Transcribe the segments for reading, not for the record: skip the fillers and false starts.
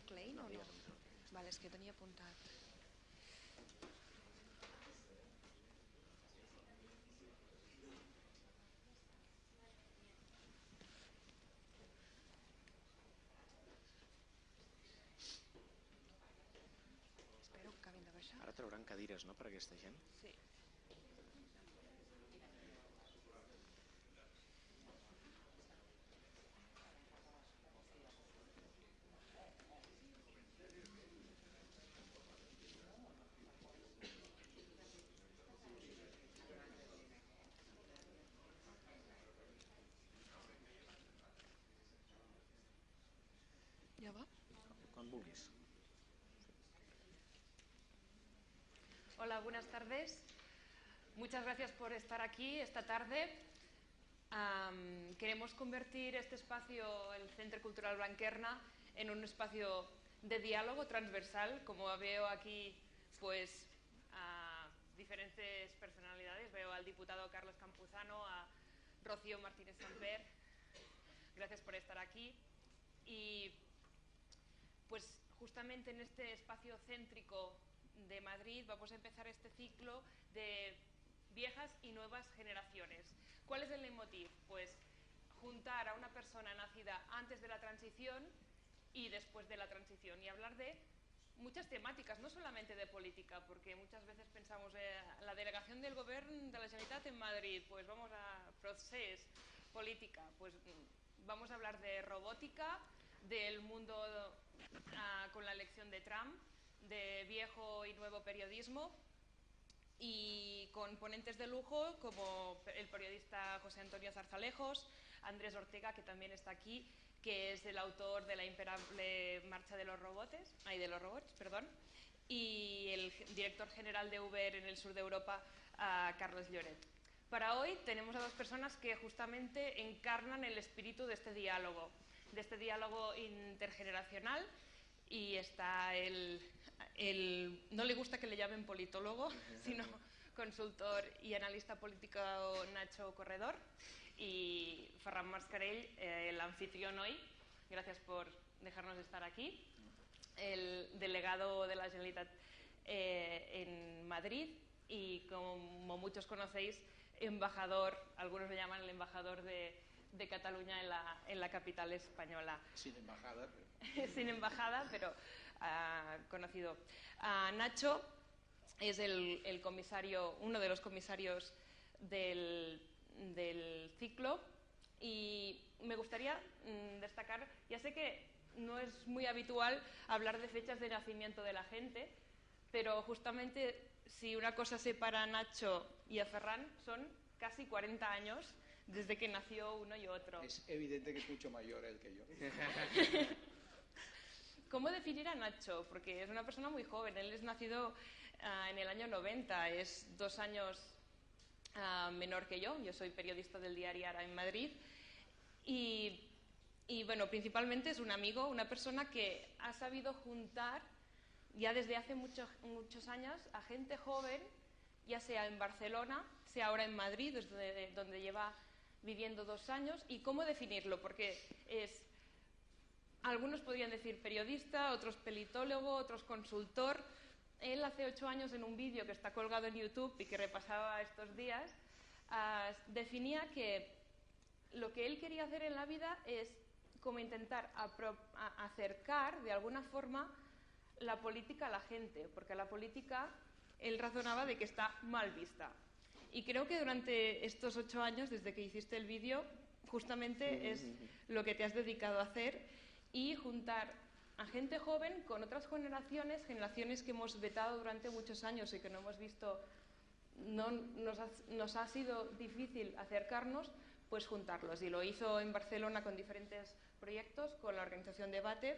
Klein o no? Vale, és que tenia apuntat. Espero que acabin de baixar. Ara trauran cadires, no?, per aquesta gent. Sí. Ja va? Quan vulguis. Hola, buenas tardes. Muchas gracias por estar aquí esta tarde. Queremos convertir este espacio, el Centre Cultural Blanquerna, en un espacio de diálogo transversal. Como veo aquí, pues, a diferentes personalidades. Veo al diputado Carlos Campuzano, a Rocío Martínez Samper. Gracias por estar aquí. Y, pues, justamente en este espacio céntrico de Madrid vamos a empezar este ciclo de viejas y nuevas generaciones. ¿Cuál es el leitmotiv? Pues juntar a una persona nacida antes de la transición y después de la transición y hablar de muchas temáticas, no solamente de política, porque muchas veces pensamos la delegación del Gobierno de la Generalitat en Madrid, pues vamos a procés, política, pues vamos a hablar de robótica, del mundo con la elección de Trump, de viejo y nuevo periodismo, y con ponentes de lujo como el periodista José Antonio Zarzalejos, Andrés Ortega, que también está aquí, que es el autor de la imparable marcha de los robots, y el director general de Uber en el sur de Europa, Carlos Lloret. Para hoy tenemos a dos personas que justamente encarnan el espíritu de este diálogo intergeneracional. Y está no le gusta que le llamen politólogo, sino consultor y analista político Nacho Corredor, y Ferran Mascarell, el anfitrión hoy. Gracias por dejarnos estar aquí. El delegado de la Generalitat en Madrid y, como muchos conocéis, embajador, algunos le llaman el embajador de Cataluña en la capital española. Sin embajada. Sin embajada, pero conocido. Nacho es el comisario, uno de los comisarios del ciclo, y me gustaría destacar, ya sé que no es muy habitual hablar de fechas de nacimiento de la gente, pero justamente si una cosa separa a Nacho y a Ferran son casi 40 años desde que nació uno y otro. Es evidente que es mucho mayor él que yo. ¿Cómo definir a Nacho? Porque es una persona muy joven. Él es nacido en el año 90, es 2 años menor que yo. Yo soy periodista del diario Ara en Madrid. Y bueno, principalmente es un amigo, una persona que ha sabido juntar ya desde hace muchos años a gente joven, ya sea en Barcelona, sea ahora en Madrid, desde donde lleva viviendo 2 años. ¿Y cómo definirlo? Porque algunos podrían decir periodista, otros politólogo, otros consultor. Él hace 8 años, en un vídeo que está colgado en YouTube y que repasaba estos días, definía que lo que él quería hacer en la vida es como intentar acercar de alguna forma la política a la gente, porque la política, él razonaba de que está mal vista. Y creo que durante estos 8 años, desde que hiciste el vídeo, justamente es lo que te has dedicado a hacer, y juntar a gente joven con otras generaciones que hemos vetado durante muchos años y que no hemos visto, nos ha sido difícil acercarnos, pues juntarlos. Y lo hizo en Barcelona con diferentes proyectos, con la organización Debate,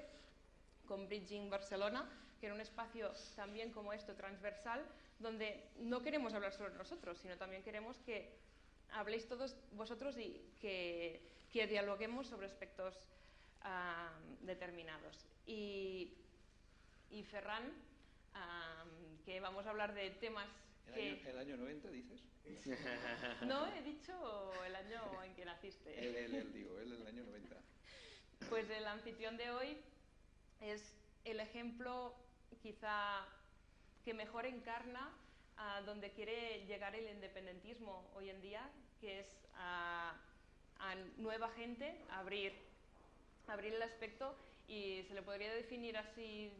con Bridging Barcelona, que era un espacio también como esto, transversal, donde no queremos hablar solo nosotros, sino también queremos que habléis todos vosotros y que dialoguemos sobre aspectos determinados. Y Ferran, que vamos a hablar de temas ¿El año 90, dices? No, he dicho el año en que naciste. Él, el año 90. Pues el anfitrión de hoy es el ejemplo quizá que mejor encarna a donde quiere llegar el independentismo hoy en día, que es a nueva gente, abrir el aspecto, y se le podría definir así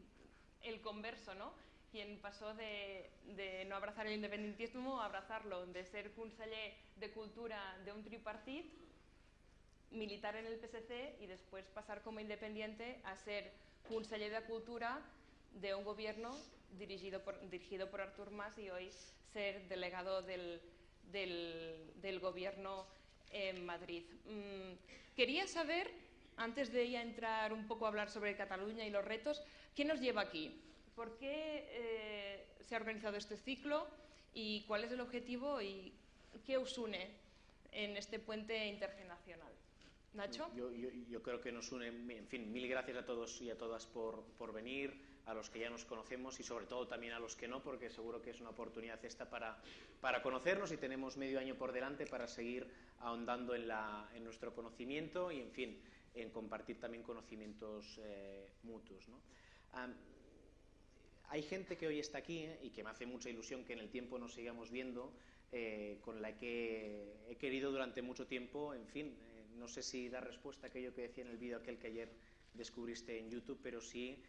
el converso, ¿no? Quien pasó de no abrazar el independentismo a abrazarlo, de ser conseller de Cultura d'un tripartit, militar en el PSC y después pasar como independiente a ser conseller de Cultura de un gobierno dirigido por Artur Mas y hoy ser delegado del gobierno en Madrid. Quería saber, antes de ya entrar un poco a hablar sobre Cataluña y los retos, ¿qué nos lleva aquí? ¿Por qué se ha organizado este ciclo y cuál es el objetivo y qué os une en este puente intergeneracional? ¿Nacho? Yo creo que nos une, en fin, mil gracias a todos y a todas por venir, a los que ya nos conocemos y sobre todo también a los que no, porque seguro que es una oportunidad esta para conocernos y tenemos medio año por delante para seguir ahondando en nuestro conocimiento y, en fin, en compartir también conocimientos mutuos, ¿no? Hay gente que hoy está aquí y que me hace mucha ilusión que en el tiempo nos sigamos viendo, con la que he querido durante mucho tiempo, en fin, no sé si dar respuesta a aquello que decía en el vídeo aquel que ayer descubriste en YouTube, pero sí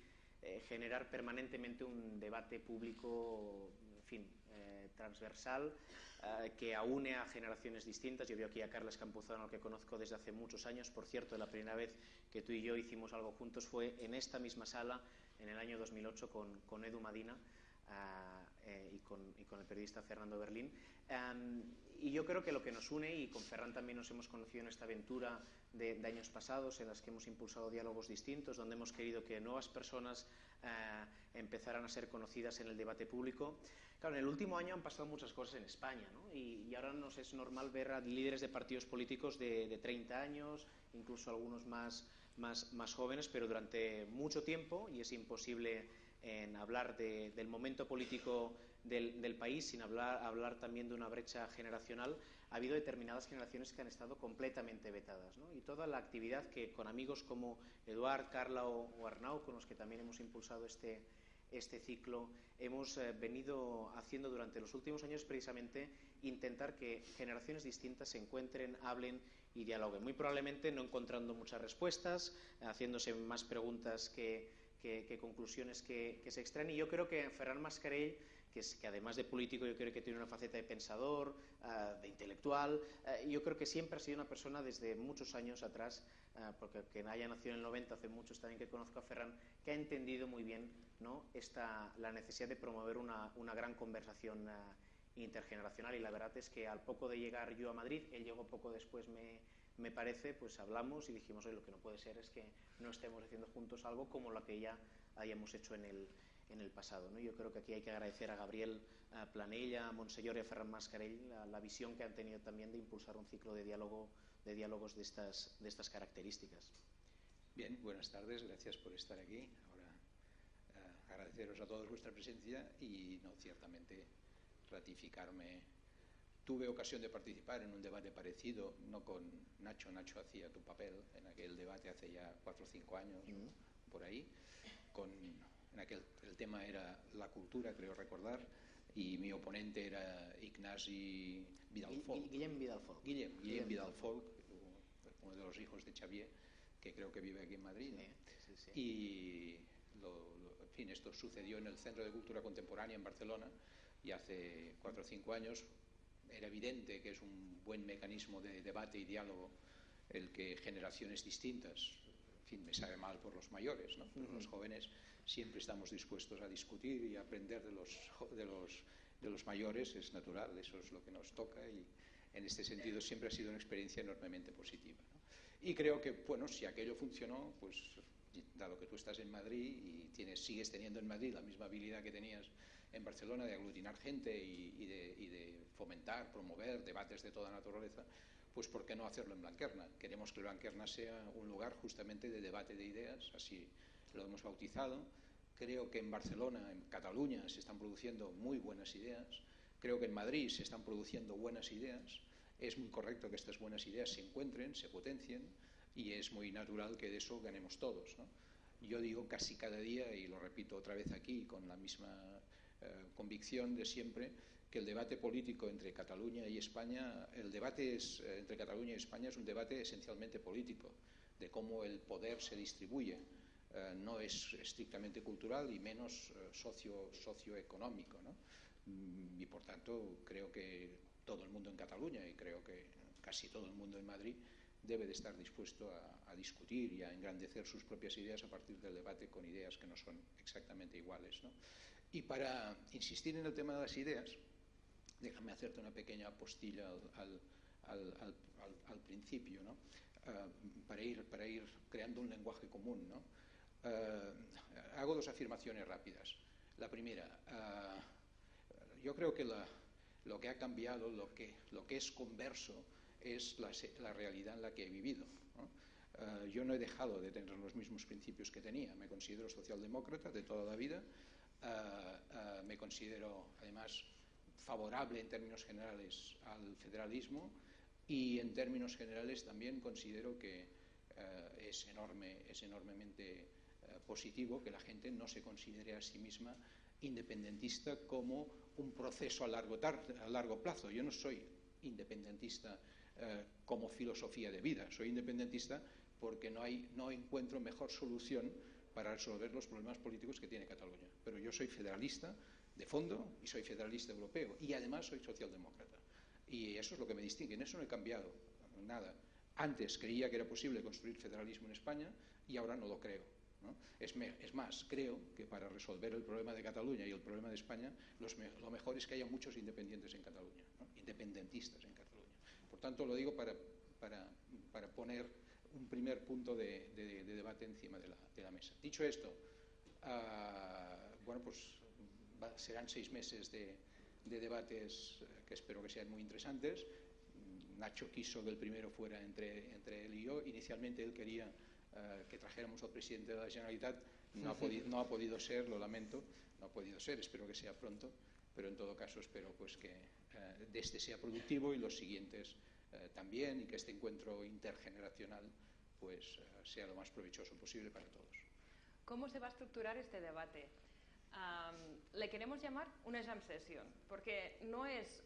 generar permanentemente un debate público, en fin, transversal, que aúne a generaciones distintas. Yo veo aquí a Carles Campuzano, que conozco desde hace muchos años. Por cierto, la primera vez que tú y yo hicimos algo juntos fue en esta misma sala, en el año 2008, con Edu Madina y con el periodista Fernando Berlín. Y yo creo que lo que nos une, y con Ferran también nos hemos conocido en esta aventura de años pasados, en las que hemos impulsado diálogos distintos, donde hemos querido que nuevas personas empezaran a ser conocidas en el debate público. Claro, en el último año han pasado muchas cosas en España, ¿no? Y ahora nos es normal ver a líderes de partidos políticos de 30 años, incluso algunos más jóvenes, pero durante mucho tiempo, y es imposible hablar del momento político del país sin hablar también de una brecha generacional. Ha habido determinadas generaciones que han estado completamente vetadas, ¿no? Y toda la actividad que con amigos como Eduard, Carla o Arnau, con los que también hemos impulsado este ciclo, hemos venido haciendo durante los últimos años, precisamente intentar que generaciones distintas se encuentren, hablen y dialoguen. Muy probablemente no encontrando muchas respuestas, haciéndose más preguntas que conclusiones que se extraen. Y yo creo que Ferran Mascarell, que además de político, yo creo que tiene una faceta de pensador, de intelectual. Yo creo que siempre ha sido una persona desde muchos años atrás, porque quien haya nacido en el 90, hace muchos también que conozco a Ferran, que ha entendido muy bien, ¿no?, la necesidad de promover una gran conversación intergeneracional. Y la verdad es que al poco de llegar yo a Madrid, él llegó poco después, me parece, pues hablamos y dijimos, oye, lo que no puede ser es que no estemos haciendo juntos algo como lo que ya hayamos hecho en el pasado, ¿no? Yo creo que aquí hay que agradecer a Gabriel Planella, a Monseñor y a Ferran Mascarell la visión que han tenido también de impulsar un ciclo de diálogos de estas características. Bien, buenas tardes, gracias por estar aquí. Ahora agradeceros a todos vuestra presencia y ciertamente ratificarme. Tuve ocasión de participar en un debate parecido, no con Nacho. Nacho hacía tu papel en aquel debate hace ya 4 o 5 años, por ahí. El tema era la cultura, creo recordar, y mi oponente era Ignasi Vidal-Folk. Guillem Vidal-Folk. Guillem Vidal-Folk, uno de los hijos de Xavier, que creo que vive aquí en Madrid, ¿no? Sí. Y en fin, esto sucedió en el Centro de Cultura Contemporánea en Barcelona, y hace 4 o 5 años era evidente que es un buen mecanismo de debate y diálogo el que generaciones distintas, en fin, me sabe mal por los mayores, ¿no? Pero los jóvenes siempre estamos dispuestos a discutir y a aprender de los mayores, es natural, eso es lo que nos toca, y en este sentido siempre ha sido una experiencia enormemente positiva, ¿no? Y creo que, bueno, si aquello funcionó, pues dado que tú estás en Madrid y sigues teniendo en Madrid la misma habilidad que tenías en Barcelona de aglutinar gente y de fomentar, promover debates de toda naturaleza, pues ¿por qué no hacerlo en Blanquerna? Queremos que Blanquerna sea un lugar justamente de debate de ideas, así lo hemos bautizado. Creo que en Barcelona, en Cataluña, se están produciendo muy buenas ideas. Creo que en Madrid se están produciendo buenas ideas. Es muy correcto que estas buenas ideas se encuentren, se potencien, y es muy natural que de eso ganemos todos, ¿no? Yo digo casi cada día, y lo repito otra vez aquí con la misma convicción de siempre, que el debate político entre Cataluña y España, entre Cataluña y España es un debate esencialmente político, de cómo el poder se distribuye. No es estrictamente cultural y menos socioeconómico, ¿no? Y por tanto creo que todo el mundo en Cataluña, y creo que casi todo el mundo en Madrid, debe de estar dispuesto a discutir y a engrandecer sus propias ideas a partir del debate con ideas que no son exactamente iguales, ¿no? Y para insistir en el tema de las ideas, déjame hacerte una pequeña apostilla al principio, ¿no? Para ir creando un lenguaje común, ¿no? Hago dos afirmaciones rápidas. La primera, yo creo que lo que ha cambiado, lo que es converso, es la realidad en la que he vivido, ¿no? Yo no he dejado de tener los mismos principios que tenía. Me considero socialdemócrata de toda la vida. Me considero además favorable en términos generales al federalismo, y en términos generales también considero que es enormemente positivo que la gente no se considere a sí misma independentista como un proceso a largo plazo. Yo no soy independentista como filosofía de vida, soy independentista porque no encuentro mejor solución para resolver los problemas políticos que tiene Cataluña. Pero yo soy federalista de fondo y soy federalista europeo, y además soy socialdemócrata. Y eso es lo que me distingue. En eso no he cambiado nada. Antes creía que era posible construir federalismo en España y ahora no lo creo, ¿no? Es más, creo que para resolver el problema de Cataluña y el problema de España, lo mejor es que haya muchos independientes en Cataluña, ¿no? Independentistas en Cataluña. Por tanto, lo digo para poner un primer punto de debate encima de la mesa. Dicho esto, bueno, pues serán 6 meses de debates que espero que sean muy interesantes. Nacho quiso que el primero fuera entre él y yo. Inicialmente él quería que trajéramos al presidente de la Generalitat. No ha podido ser, lo lamento, no ha podido ser, espero que sea pronto, pero en todo caso espero pues que este sea productivo y los siguientes también, y que este encuentro intergeneracional pues sea lo más provechoso posible para todos. ¿Cómo se va a estructurar este debate? Le queremos llamar una jam session, porque no es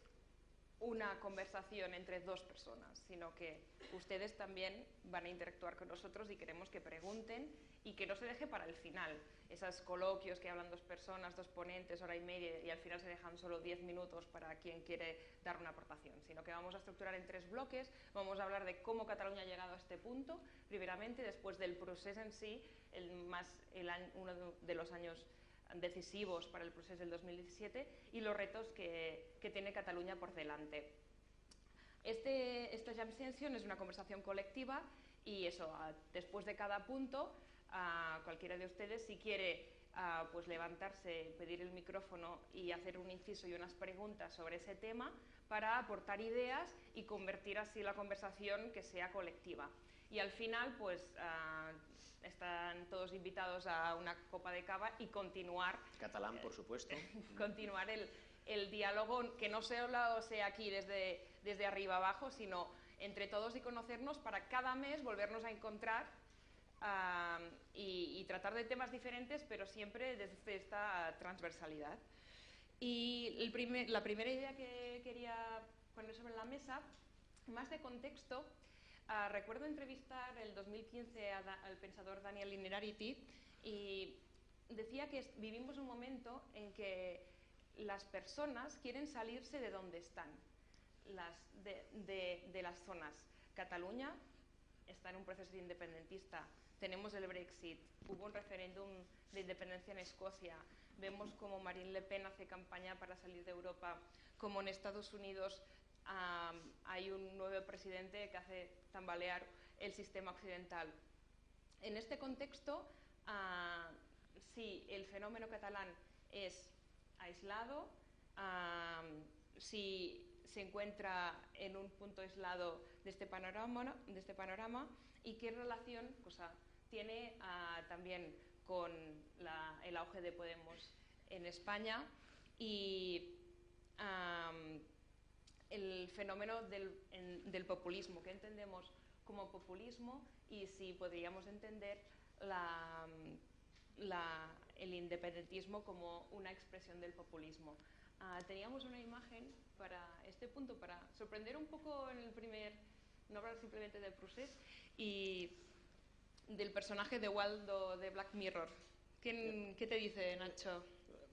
una conversación entre dos personas, sino que ustedes también van a interactuar con nosotros y queremos que pregunten y que no se deje para el final. Esos coloquios que hablan dos personas, dos ponentes, hora y media, y al final se dejan solo 10 minutos para quien quiere dar una aportación, sino que vamos a estructurar en 3 bloques. Vamos a hablar de cómo Cataluña ha llegado a este punto, primeramente, después del proceso en sí, uno de los años decisivos para el proceso del 2017, y los retos que tiene Cataluña por delante. Esta jam session es una conversación colectiva, y eso, después de cada punto, cualquiera de ustedes, si quiere pues levantarse, pedir el micrófono y hacer un inciso y unas preguntas sobre ese tema para aportar ideas y convertir así la conversación que sea colectiva. Y al final, pues están todos invitados a una copa de cava y continuar. Catalán, por supuesto. Continuar el diálogo, que no solo sea aquí desde arriba abajo, sino entre todos, y conocernos para cada mes volvernos a encontrar y tratar de temas diferentes, pero siempre desde esta transversalidad. Y la primera idea que quería poner sobre la mesa, más de contexto. Recuerdo entrevistar en el 2015 al pensador Daniel Innerarity, y decía que vivimos un momento en que las personas quieren salirse de donde están, de las zonas. Cataluña está en un proceso independentista, tenemos el Brexit, hubo un referéndum de independencia en Escocia, vemos como Marine Le Pen hace campaña para salir de Europa, como en Estados Unidos hay un nuevo presidente que hace tambalear el sistema occidental. En este contexto, si el fenómeno catalán es aislado, si se encuentra en un punto aislado de este panorama, y qué relación tiene también con el auge de Podemos en España, y el fenómeno del populismo. ¿Qué entendemos como populismo? Y si podríamos entender el independentismo como una expresión del populismo. Teníamos una imagen para este punto, para sorprender un poco en el primer, no hablar simplemente de Procés, y del personaje de Waldo de Black Mirror. ¿Qué te dice, Nacho?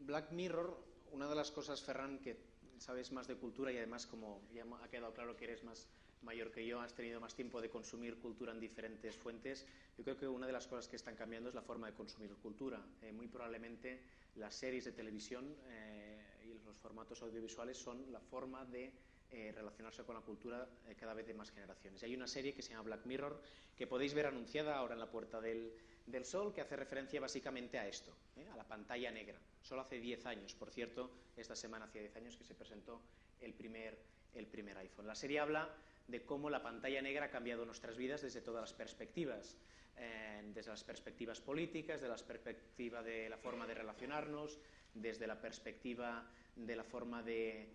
Black Mirror, una de las cosas, Ferran, que sabes más de cultura y además, como ya ha quedado claro que eres más mayor que yo, has tenido más tiempo de consumir cultura en diferentes fuentes. Yo creo que una de las cosas que están cambiando es la forma de consumir cultura. Muy probablemente las series de televisión y los formatos audiovisuales son la forma de relacionarse con la cultura cada vez de más generaciones. Y hay una serie que se llama Black Mirror, que podéis ver anunciada ahora en la Puerta del Sol, que hace referencia básicamente a esto, a la pantalla negra. Solo hace 10 años, por cierto, esta semana hacía 10 años que se presentó el primer iPhone. La serie habla de cómo la pantalla negra ha cambiado nuestras vidas desde todas las perspectivas, desde las perspectivas políticas, de la perspectiva de la forma de relacionarnos, desde la perspectiva de la forma de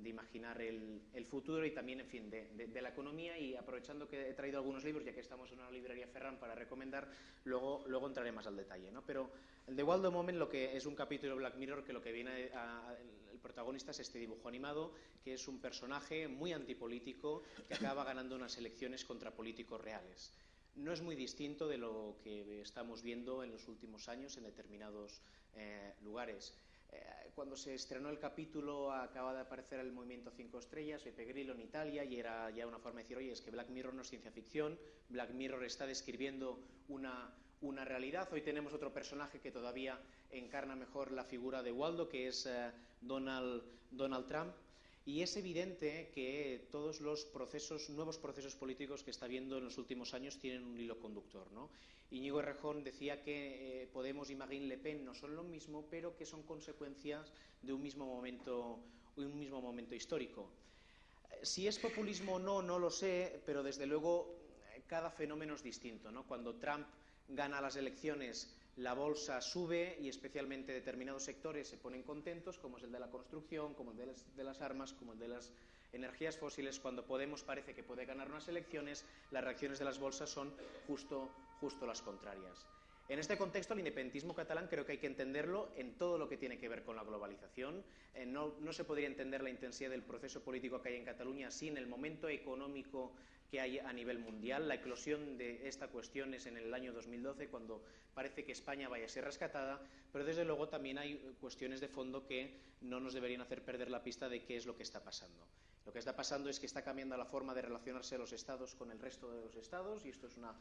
imaginar el futuro y también, en fin, de la economía. Y aprovechando que he traído algunos libros, ya que estamos en una librería Ferran para recomendar, luego entraré más al detalle, ¿no? Pero el de Waldo Moment, lo que es un capítulo de Black Mirror, que lo que viene el protagonista es este dibujo animado, que es un personaje muy antipolítico que acaba ganando unas elecciones contra políticos reales. No es muy distinto de lo que estamos viendo en los últimos años en determinados lugares. Cuando se estrenó el capítulo acaba de aparecer el movimiento 5 estrellas, Beppe Grillo en Italia, y era ya una forma de decir, oye, es que Black Mirror no es ciencia ficción, Black Mirror está describiendo una realidad. Hoy tenemos otro personaje que todavía encarna mejor la figura de Waldo, que es Donald Trump. Y es evidente que todos los nuevos procesos políticos que está habiendo en los últimos años tienen un hilo conductor, ¿no? Íñigo Errejón decía que Podemos y Marine Le Pen no son lo mismo, pero que son consecuencias de un mismo momento histórico. Si es populismo o no, no lo sé, pero desde luego cada fenómeno es distinto, ¿no? Cuando Trump gana las elecciones, la bolsa sube y especialmente determinados sectores se ponen contentos, como es el de la construcción, como el de las armas, como el de las energías fósiles. Cuando Podemos parece que puede ganar unas elecciones, las reacciones de las bolsas son justo las contrarias. En este contexto, el independentismo catalán creo que hay que entenderlo en todo lo que tiene que ver con la globalización. No se podría entender la intensidad del proceso político que hay en Cataluña sin el momento económico que hay a nivel mundial. La eclosión de esta cuestión es en el año 2012, cuando parece que España vaya a ser rescatada, pero desde luego también hay cuestiones de fondo que no nos deberían hacer perder la pista de qué es lo que está pasando. Lo que está pasando es que está cambiando la forma de relacionarse los estados con el resto de los estados, y esto es una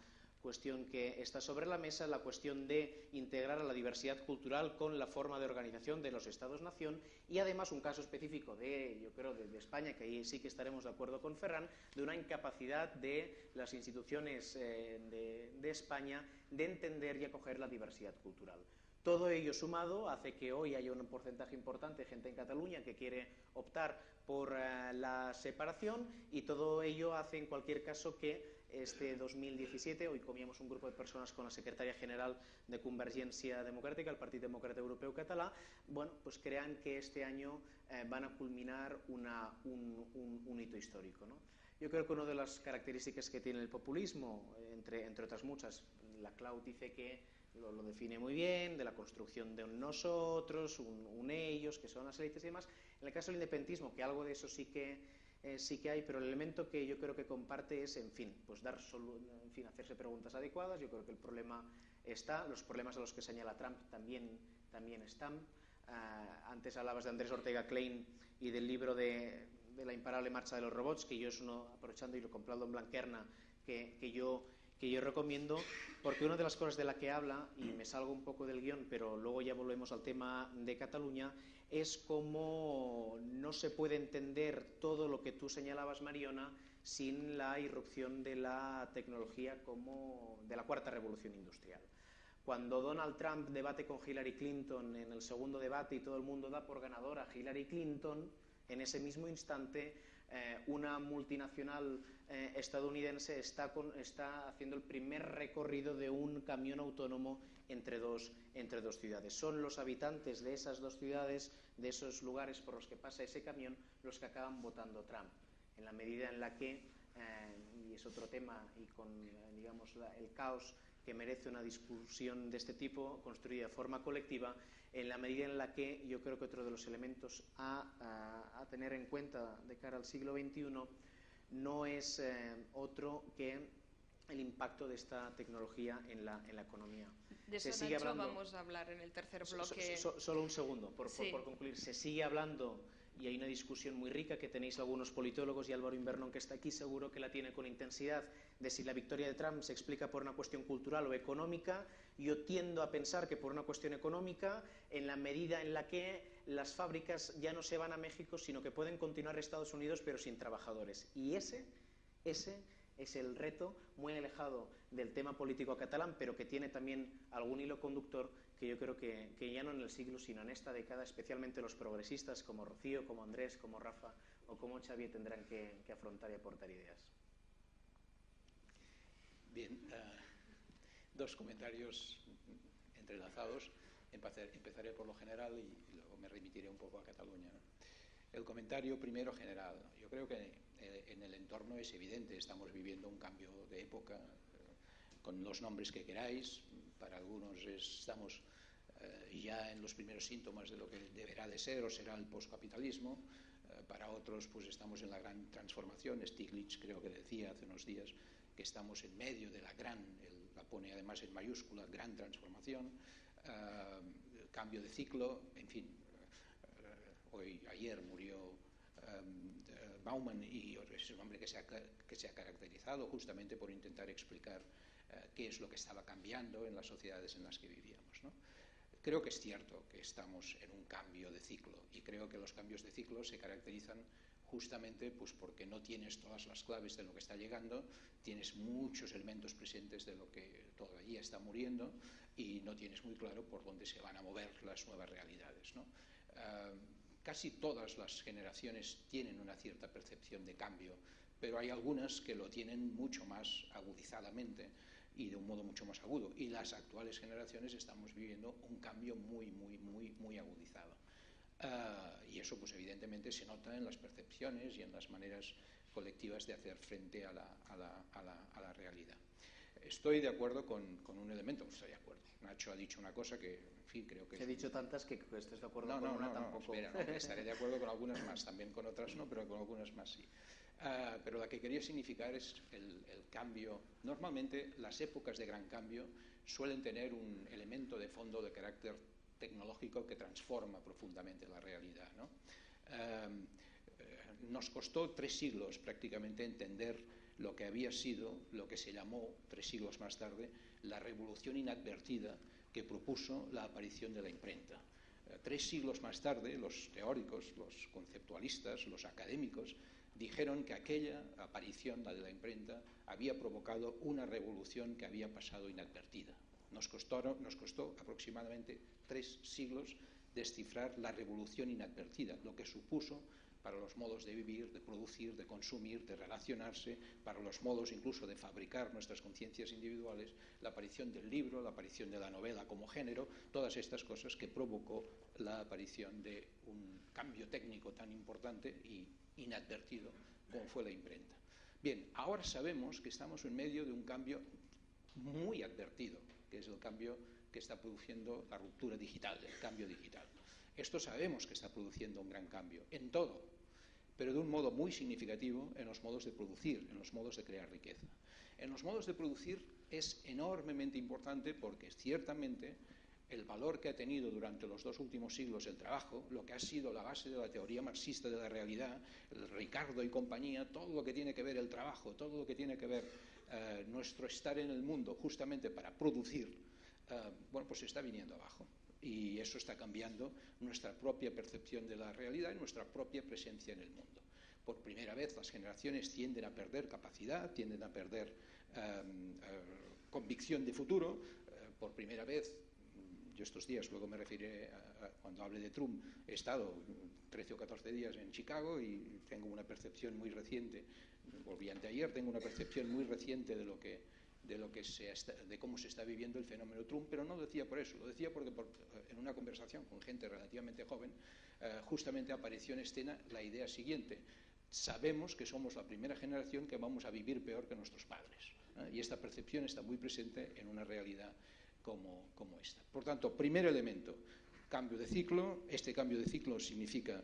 cuestión que está sobre la mesa, la cuestión de integrar a la diversidad cultural con la forma de organización de los estados-nación, y además un caso específico yo creo, de España, que ahí sí que estaremos de acuerdo con Ferran, de una incapacidad de las instituciones de España de entender y acoger la diversidad cultural. Todo ello sumado hace que hoy haya un porcentaje importante de gente en Cataluña que quiere optar por la separación, y todo ello hace en cualquier caso que este 2017, hoy comíamos un grupo de personas con la secretaria general de Convergència Democràtica, el Partit Demòcrata Europeu Català, bueno, pues crean que este año van a culminar un hito histórico, ¿no? Yo creo que una de las características que tiene el populismo, entre otras muchas, la Clau dice que lo define muy bien, de la construcción de un nosotros, un ellos, que son las élites y demás. En el caso del independentismo, que algo de eso sí que hay, pero el elemento que yo creo que comparte es, pues hacerse preguntas adecuadas. Yo creo que el problema está, los problemas a los que señala Trump también están. Antes hablabas de Andrés Ortega Klein y del libro de la imparable marcha de los robots, que yo es uno, aprovechando y lo comprado en Blanquerna, que yo recomiendo, porque una de las cosas de la que habla, y me salgo un poco del guión, pero luego ya volvemos al tema de Cataluña, es cómo no se puede entender todo lo que tú señalabas, Mariona, sin la irrupción de la tecnología como de la cuarta revolución industrial. Cuando Donald Trump debate con Hillary Clinton en el segundo debate y todo el mundo da por ganadora a Hillary Clinton, en ese mismo instante una multinacional estadounidense está haciendo el primer recorrido de un camión autónomo entre dos ciudades. Son los habitantes de esas dos ciudades, de esos lugares por los que pasa ese camión, los que acaban votando Trump, en la medida en la que, y es otro tema, y con digamos el caos que merece una discusión de este tipo, construida de forma colectiva, en la medida en la que yo creo que otro de los elementos a tener en cuenta de cara al siglo XXI no es otro que el impacto de esta tecnología en la economía. De eso, Se sigue Nacho, hablando, vamos a hablar en el tercer bloque. Solo un segundo, Sí. por concluir. Se sigue hablando, y hay una discusión muy rica que tenéis algunos politólogos, y Álvaro Invernon, que está aquí, seguro que la tiene con intensidad, de si la victoria de Trump se explica por una cuestión cultural o económica. Yo tiendo a pensar que por una cuestión económica, en la medida en la que las fábricas ya no se van a México, sino que pueden continuar en Estados Unidos, pero sin trabajadores. Y ese es el reto, muy alejado del tema político catalán, pero que tiene también algún hilo conductor que yo creo que ya no en el siglo, sino en esta década, especialmente los progresistas como Rocío, como Andrés, como Rafa o como Xavier tendrán que afrontar y aportar ideas. Bien, dos comentarios entrelazados. Empezaré por lo general y luego me remitiré un poco a Cataluña, ¿no? El comentario primero general. Yo creo que en el entorno es evidente, estamos viviendo un cambio de época, con los nombres que queráis. Para algunos estamos ya en los primeros síntomas de lo que deberá de ser o será el poscapitalismo. Para otros pues estamos en la gran transformación. Stiglitz creo que decía hace unos días que estamos en medio de la pone además en mayúscula, gran transformación, cambio de ciclo, en fin. Ayer murió Bauman, y es un hombre que se ha caracterizado justamente por intentar explicar qué es lo que estaba cambiando en las sociedades en las que vivíamos, ¿no? Creo que es cierto que estamos en un cambio de ciclo, y creo que los cambios de ciclo se caracterizan justamente pues porque no tienes todas las claves de lo que está llegando, tienes muchos elementos presentes de lo que todavía está muriendo y no tienes muy claro por dónde se van a mover las nuevas realidades, ¿no? Casi todas las generaciones tienen una cierta percepción de cambio, pero hay algunas que lo tienen mucho más agudizadamente y de un modo mucho más agudo. Y las actuales generaciones estamos viviendo un cambio muy agudizado. Y eso, pues evidentemente, se nota en las percepciones y en las maneras colectivas de hacer frente a la realidad. Estoy de acuerdo con un elemento, estoy de acuerdo. Nacho ha dicho una cosa que, en fin, creo que... He dicho tantas que estés de acuerdo con una tampoco. Espera, no, estaré de acuerdo con algunas más, también con otras no, pero con algunas más sí. Pero la que quería significar es el cambio. Normalmente las épocas de gran cambio suelen tener un elemento de fondo de carácter tecnológico que transforma profundamente la realidad, ¿no? Nos costó 3 siglos prácticamente entender lo que había sido, lo que se llamó 3 siglos más tarde, la revolución inadvertida que propuso la aparición de la imprenta. 3 siglos más tarde, los teóricos, los conceptualistas, los académicos, dijeron que aquella aparición, la de la imprenta, había provocado una revolución que había pasado inadvertida. Nos costó aproximadamente 3 siglos descifrar la revolución inadvertida, lo que supuso para los modos de vivir, de producir, de consumir, de relacionarse, para los modos incluso de fabricar nuestras conciencias individuales, la aparición del libro, la aparición de la novela como género, todas estas cosas que provocó la aparición de un cambio técnico tan importante y inadvertido como fue la imprenta. Bien, ahora sabemos que estamos en medio de un cambio muy advertido, que es el cambio que está produciendo la ruptura digital, el cambio digital. Esto sabemos que está produciendo un gran cambio en todo, pero de un modo muy significativo en los modos de producir, en los modos de crear riqueza. En los modos de producir es enormemente importante porque ciertamente el valor que ha tenido durante los 2 últimos siglos el trabajo, lo que ha sido la base de la teoría marxista de la realidad, el Ricardo y compañía, todo lo que tiene que ver el trabajo, todo lo que tiene que ver nuestro estar en el mundo justamente para producir, bueno, pues está viniendo abajo. Y eso está cambiando nuestra propia percepción de la realidad y nuestra propia presencia en el mundo. Por primera vez las generaciones tienden a perder capacidad, tienden a perder convicción de futuro. Por primera vez, yo estos días, luego me referiré cuando hable de Trump, he estado 13 o 14 días en Chicago y tengo una percepción muy reciente, volví anteayer, tengo una percepción muy reciente de cómo se está viviendo el fenómeno Trump, pero no lo decía por eso, lo decía porque en una conversación con gente relativamente joven, justamente apareció en escena la idea siguiente: sabemos que somos la primera generación que vamos a vivir peor que nuestros padres. Y esta percepción está muy presente en una realidad como esta. Por tanto, primer elemento, cambio de ciclo. Este cambio de ciclo significa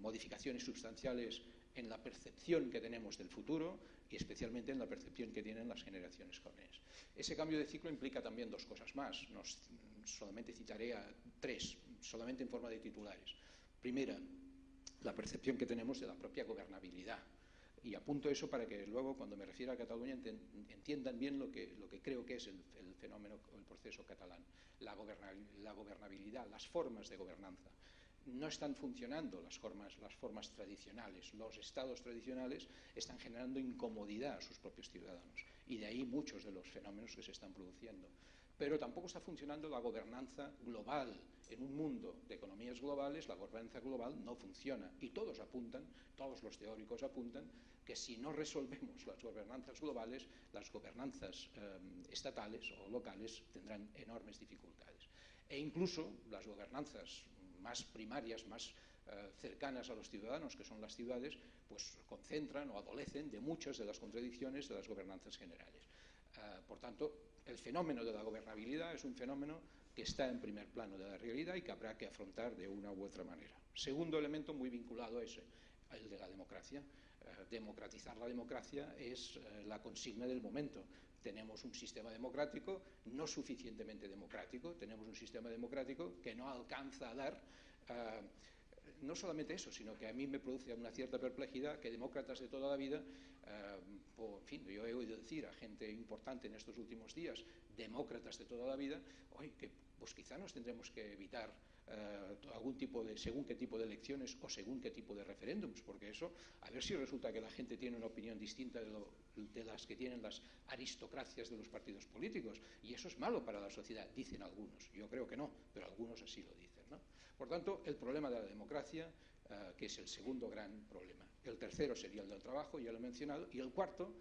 modificaciones sustanciales en la percepción que tenemos del futuro y especialmente en la percepción que tienen las generaciones jóvenes. Ese cambio de ciclo implica también dos cosas más. Solamente citaré a tres, solamente en forma de titulares. Primera, la percepción que tenemos de la propia gobernabilidad. Y apunto eso para que luego, cuando me refiera a Cataluña, entiendan bien lo que creo que es el fenómeno, el proceso catalán. La gobernabilidad, las formas de gobernanza. No están funcionando las formas tradicionales. Los estados tradicionales están generando incomodidad a sus propios ciudadanos. Y de ahí muchos de los fenómenos que se están produciendo. Pero tampoco está funcionando la gobernanza global. En un mundo de economías globales, la gobernanza global no funciona. Y todos los teóricos apuntan, que si no resolvemos las gobernanzas globales, las gobernanzas estatales o locales tendrán enormes dificultades. E incluso las gobernanzas más primarias, más cercanas a los ciudadanos, que son las ciudades, pues concentran o adolecen de muchas de las contradicciones de las gobernanzas generales. Por tanto, el fenómeno de la gobernabilidad es un fenómeno que está en primer plano de la realidad y que habrá que afrontar de una u otra manera. Segundo elemento muy vinculado a ese, el de la democracia. Democratizar la democracia es la consigna del momento. Tenemos un sistema democrático no suficientemente democrático, tenemos un sistema democrático que no alcanza a dar, no solamente eso, sino que a mí me produce una cierta perplejidad que demócratas de toda la vida, en fin, yo he oído decir a gente importante en estos últimos días, demócratas de toda la vida, oye, que pues quizá nos tendremos que evitar según qué tipo de elecciones o según qué tipo de referéndums, porque eso, a ver si resulta que la gente tiene una opinión distinta de las que tienen las aristocracias de los partidos políticos, y eso es malo para la sociedad, dicen algunos. Yo creo que no, pero algunos así lo dicen, ¿no? Por tanto, el problema de la democracia, que es el segundo gran problema. El tercero sería el del trabajo, ya lo he mencionado, y el cuarto,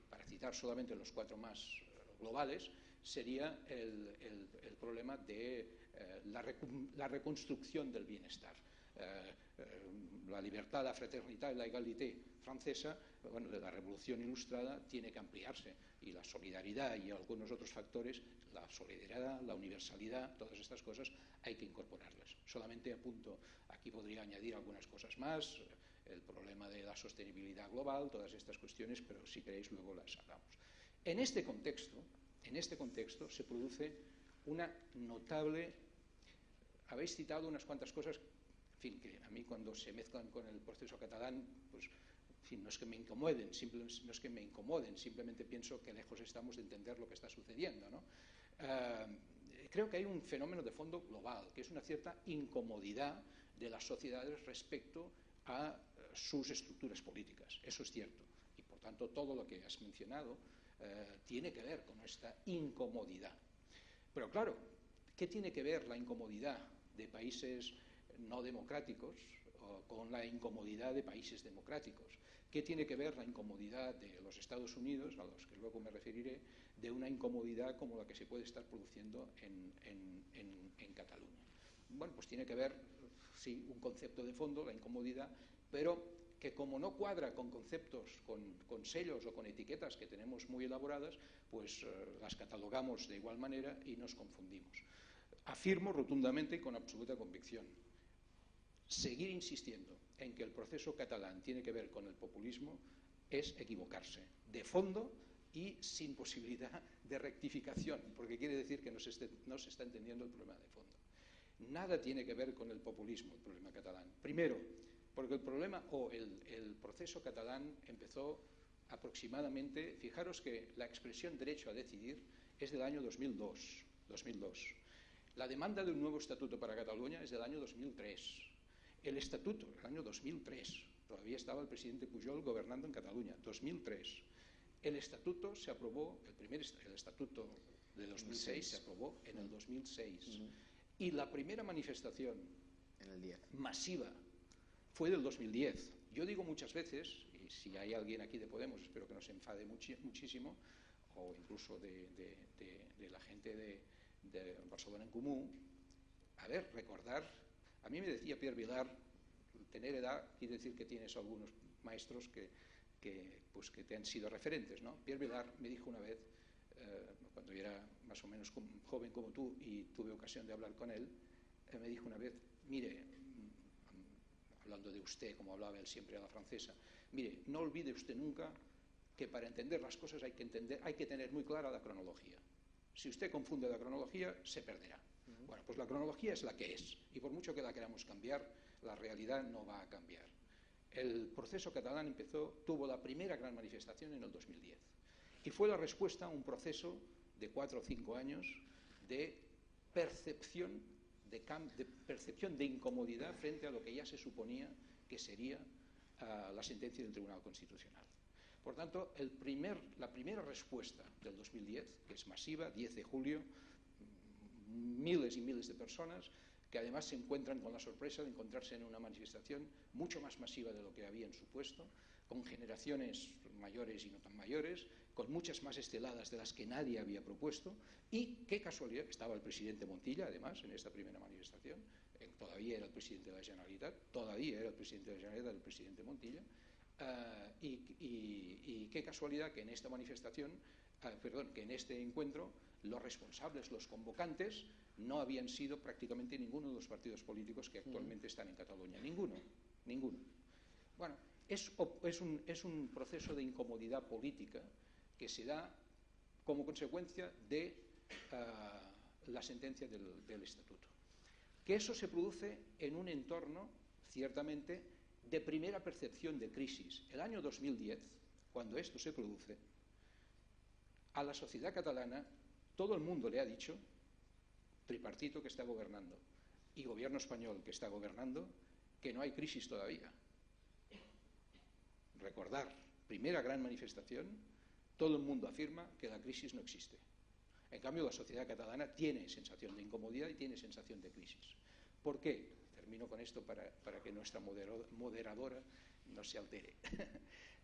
para citar solamente los cuatro más globales, sería el problema de la reconstrucción del bienestar. La libertad, la fraternidad y la égalité francesa, bueno, de la Revolución Ilustrada, tiene que ampliarse, y la solidaridad y algunos otros factores, la solidaridad, la universalidad, todas estas cosas hay que incorporarlas. Solamente apunto, aquí podría añadir algunas cosas más, el problema de la sostenibilidad global, todas estas cuestiones, pero si queréis luego las hablamos. En este contexto se produce una notable... Habéis citado unas cuantas cosas, en fin, que a mí cuando se mezclan con el proceso catalán, pues, en fin, no es que me incomoden, simplemente pienso que lejos estamos de entender lo que está sucediendo, ¿no? Creo que hay un fenómeno de fondo global, que es una cierta incomodidad de las sociedades respecto a sus estructuras políticas. Eso es cierto. Y por tanto, todo lo que has mencionado tiene que ver con esta incomodidad. Pero claro, ¿qué tiene que ver la incomodidad de países no democráticos con la incomodidad de países democráticos? ¿Qué tiene que ver la incomodidad de los Estados Unidos, a los que luego me referiré, de una incomodidad como la que se puede estar produciendo en Cataluña? Bueno, pues tiene que ver, sí, un concepto de fondo, la incomodidad, pero que como no cuadra con conceptos, con sellos o con etiquetas que tenemos muy elaboradas, pues las catalogamos de igual manera y nos confundimos. Afirmo rotundamente y con absoluta convicción, seguir insistiendo en que el proceso catalán tiene que ver con el populismo es equivocarse, de fondo y sin posibilidad de rectificación, porque quiere decir que no se está entendiendo el problema de fondo. Nada tiene que ver con el populismo, el problema catalán. Primero, porque el proceso catalán empezó aproximadamente, fijaros que la expresión derecho a decidir es del año 2002. La demanda de un nuevo estatuto para Cataluña es del año 2003. El estatuto, el año 2003, todavía estaba el presidente Pujol gobernando en Cataluña, 2003. El estatuto se aprobó, el estatuto de 2006 se aprobó en el 2006. Y la primera manifestación en el 10. Masiva fue del 2010. Yo digo muchas veces, y si hay alguien aquí de Podemos, espero que no se enfade muchísimo, o incluso de la gente de Barcelona en Comú, a ver, recordar, a mí me decía Pierre Vilar, tener edad quiere decir que tienes algunos maestros que pues, que te han sido referentes, ¿no? Pierre Vilar me dijo una vez, cuando yo era más o menos joven como tú y tuve ocasión de hablar con él, me dijo una vez, mire, hablando de usted, como hablaba él siempre a la francesa, mire, no olvide usted nunca que para entender las cosas hay que tener muy clara la cronología. Si usted confunde la cronología, se perderá. Bueno, pues la cronología es la que es, y por mucho que la queramos cambiar, la realidad no va a cambiar. El proceso catalán tuvo la primera gran manifestación en el 2010, y fue la respuesta a un proceso de 4 o 5 años de percepción de incomodidad frente a lo que ya se suponía que sería la sentencia del Tribunal Constitucional. Por tanto, la primera respuesta del 2010, que es masiva, 10 de julio, miles y miles de personas que además se encuentran con la sorpresa de encontrarse en una manifestación mucho más masiva de lo que habían supuesto, con generaciones mayores y no tan mayores, con muchas más esteladas de las que nadie había propuesto, y qué casualidad que estaba el presidente Montilla, además, en esta primera manifestación, todavía era el presidente de la Generalitat, el presidente Montilla, y qué casualidad que en esta manifestación, que en este encuentro, los responsables, los convocantes, no habían sido prácticamente ninguno de los partidos políticos que actualmente están en Cataluña. Ninguno. Bueno, es un proceso de incomodidad política que se da como consecuencia de la sentencia del Estatuto. Que eso se produce en un entorno, ciertamente, de primera percepción de crisis. El año 2010, cuando esto se produce, a la sociedad catalana todo el mundo le ha dicho, tripartito que está gobernando y gobierno español que está gobernando, que no hay crisis todavía. Recordar, primera gran manifestación, todo el mundo afirma que la crisis no existe. En cambio, la sociedad catalana tiene sensación de incomodidad y tiene sensación de crisis. ¿Por qué? Termino con esto para que nuestra moderadora no se altere.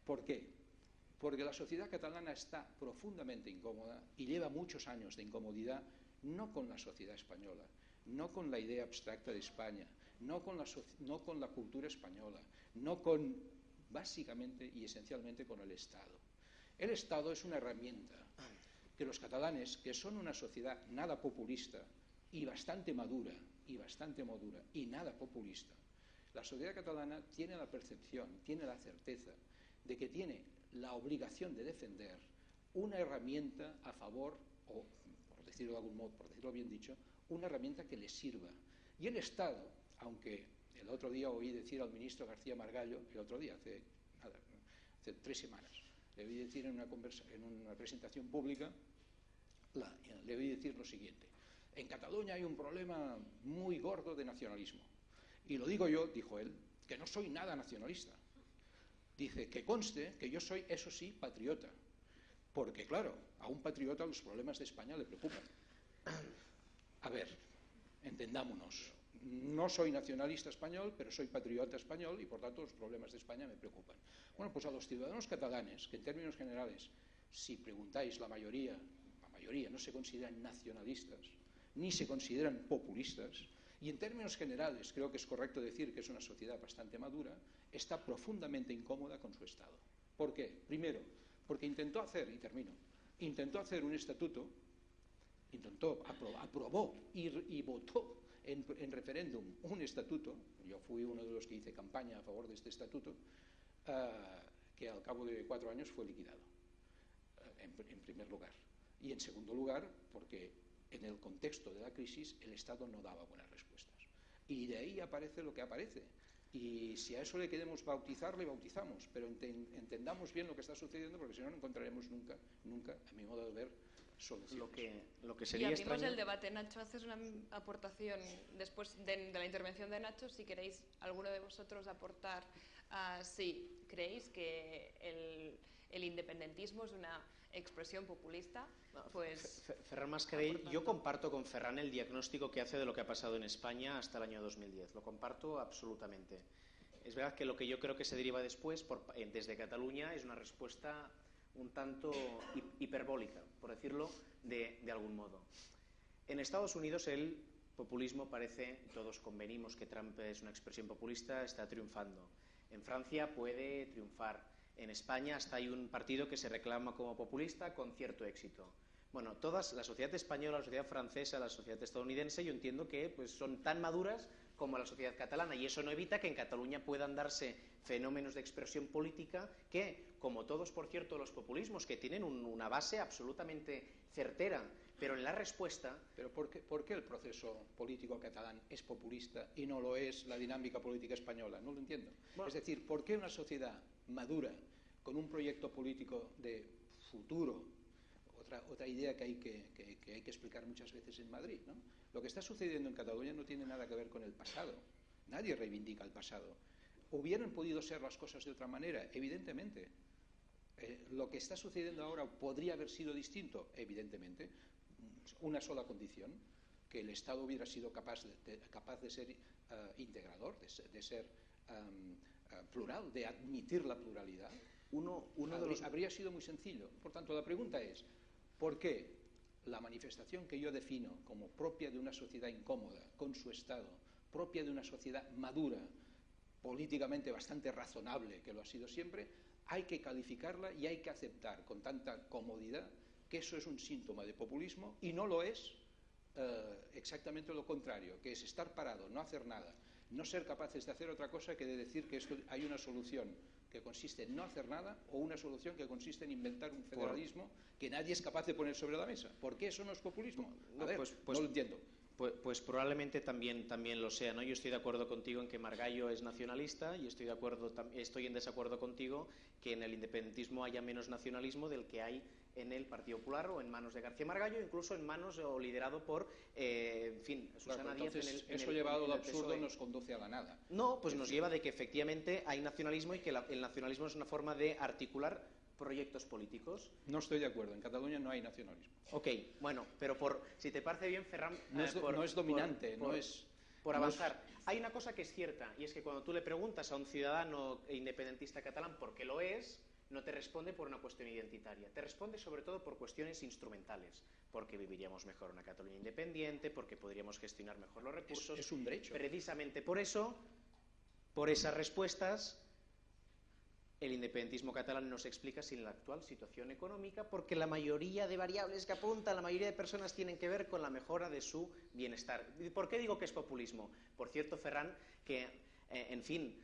¿Por qué? Porque la sociedad catalana está profundamente incómoda y lleva muchos años de incomodidad, no con la sociedad española, no con la idea abstracta de España, no con la cultura española, no con, básicamente y esencialmente, con el Estado. El Estado es una herramienta que los catalanes, que son una sociedad nada populista y bastante madura, y nada populista, la sociedad catalana tiene la percepción, tiene la certeza de que tiene la obligación de defender una herramienta a favor, o por decirlo de algún modo, por decirlo bien dicho, una herramienta que le sirva. Y el Estado, aunque el otro día oí decir al ministro García Margallo, hace 3 semanas, le oí decir en una presentación pública, le oí decir lo siguiente: en Cataluña hay un problema muy gordo de nacionalismo. Y lo digo yo, dijo él, que no soy nada nacionalista. Dice, que conste que yo soy, eso sí, patriota. Porque, claro, a un patriota los problemas de España le preocupan. A ver, entendámonos. No soy nacionalista español, pero soy patriota español y, por tanto, los problemas de España me preocupan. Bueno, pues a los ciudadanos catalanes, que en términos generales, si preguntáis, la mayoría no se consideran nacionalistas, ni se consideran populistas, y en términos generales creo que es correcto decir que es una sociedad bastante madura, está profundamente incómoda con su Estado. ¿Por qué? Primero, porque intentó hacer un estatuto, aprobó y votó en referéndum un estatuto. Yo fui uno de los que hice campaña a favor de este estatuto, que al cabo de 4 años fue liquidado, en primer lugar. Y en segundo lugar, porque en el contexto de la crisis el Estado no daba buenas respuestas. Y de ahí aparece lo que aparece. Y si a eso le queremos bautizar, le bautizamos, pero entendamos bien lo que está sucediendo, porque si no, no encontraremos nunca, a mi modo de ver, soluciones. Lo que sería y abrimos extraño... el debate. Nacho, haces una aportación después de la intervención de Nacho, si queréis alguno de vosotros aportar. Sí, ¿creéis que el independentismo es una expresión populista? Pues Ferran Mascarell, yo comparto con Ferran el diagnóstico que hace de lo que ha pasado en España hasta el año 2010. Lo comparto absolutamente. Es verdad que lo que yo creo que se deriva después, desde Cataluña, es una respuesta un tanto hiperbólica, por decirlo de algún modo. En Estados Unidos el populismo parece, todos convenimos que Trump es una expresión populista, está triunfando. En Francia puede triunfar. En España hasta hay un partido que se reclama como populista con cierto éxito. Bueno, todas, la sociedad española, la sociedad francesa, la sociedad estadounidense, yo entiendo que pues, son tan maduras como la sociedad catalana, y eso no evita que en Cataluña puedan darse fenómenos de expresión política que, como todos, por cierto, los populismos, que tienen una base absolutamente certera, pero en la respuesta... Pero ¿por qué el proceso político catalán es populista y no lo es la dinámica política española? No lo entiendo. Bueno, es decir, ¿por qué una sociedad madura, con un proyecto político de futuro, otra idea que hay que explicar muchas veces en Madrid, ¿no? Lo que está sucediendo en Cataluña no tiene nada que ver con el pasado. Nadie reivindica el pasado. ¿Hubieran podido ser las cosas de otra manera? Evidentemente. Lo que está sucediendo ahora podría haber sido distinto, evidentemente. Una sola condición, que el Estado hubiera sido capaz de ser integrador, de ser plural, de admitir la pluralidad. Habría sido muy sencillo. Por tanto, la pregunta es, ¿por qué la manifestación que yo defino como propia de una sociedad incómoda, con su Estado, propia de una sociedad madura, políticamente bastante razonable, que lo ha sido siempre, hay que calificarla y hay que aceptar con tanta comodidad que eso es un síntoma de populismo y no lo es exactamente lo contrario, que es estar parado, no hacer nada, no ser capaces de hacer otra cosa que de decir que hay una solución que consiste en no hacer nada o una solución que consiste en inventar un federalismo que nadie es capaz de poner sobre la mesa. ¿Por qué eso no es populismo? A ver, no lo entiendo. Pues probablemente también lo sea, ¿no? Yo estoy de acuerdo contigo en que Margallo es nacionalista y estoy en desacuerdo contigo que en el independentismo haya menos nacionalismo del que hay en el Partido Popular o en manos de García Margallo, incluso en manos o liderado por, en fin, Susana Díaz. Eso llevado al absurdo nos conduce a la nada. No, pues nos lleva de que efectivamente hay nacionalismo y que el nacionalismo es una forma de articular proyectos políticos. No estoy de acuerdo, en Cataluña no hay nacionalismo. Ok, bueno, pero si te parece bien, Ferran... No es dominante, no es... Por avanzar, hay una cosa que es cierta, y es que cuando tú le preguntas a un ciudadano independentista catalán por qué lo es, no te responde por una cuestión identitaria, te responde sobre todo por cuestiones instrumentales, porque viviríamos mejor una Cataluña independiente, porque podríamos gestionar mejor los recursos. Es un derecho. Precisamente por eso, por esas respuestas, el independentismo catalán no se explica sin la actual situación económica, porque la mayoría de variables que apuntan, la mayoría de personas tienen que ver con la mejora de su bienestar. ¿Por qué digo que es populismo? Por cierto, Ferran, que, en fin,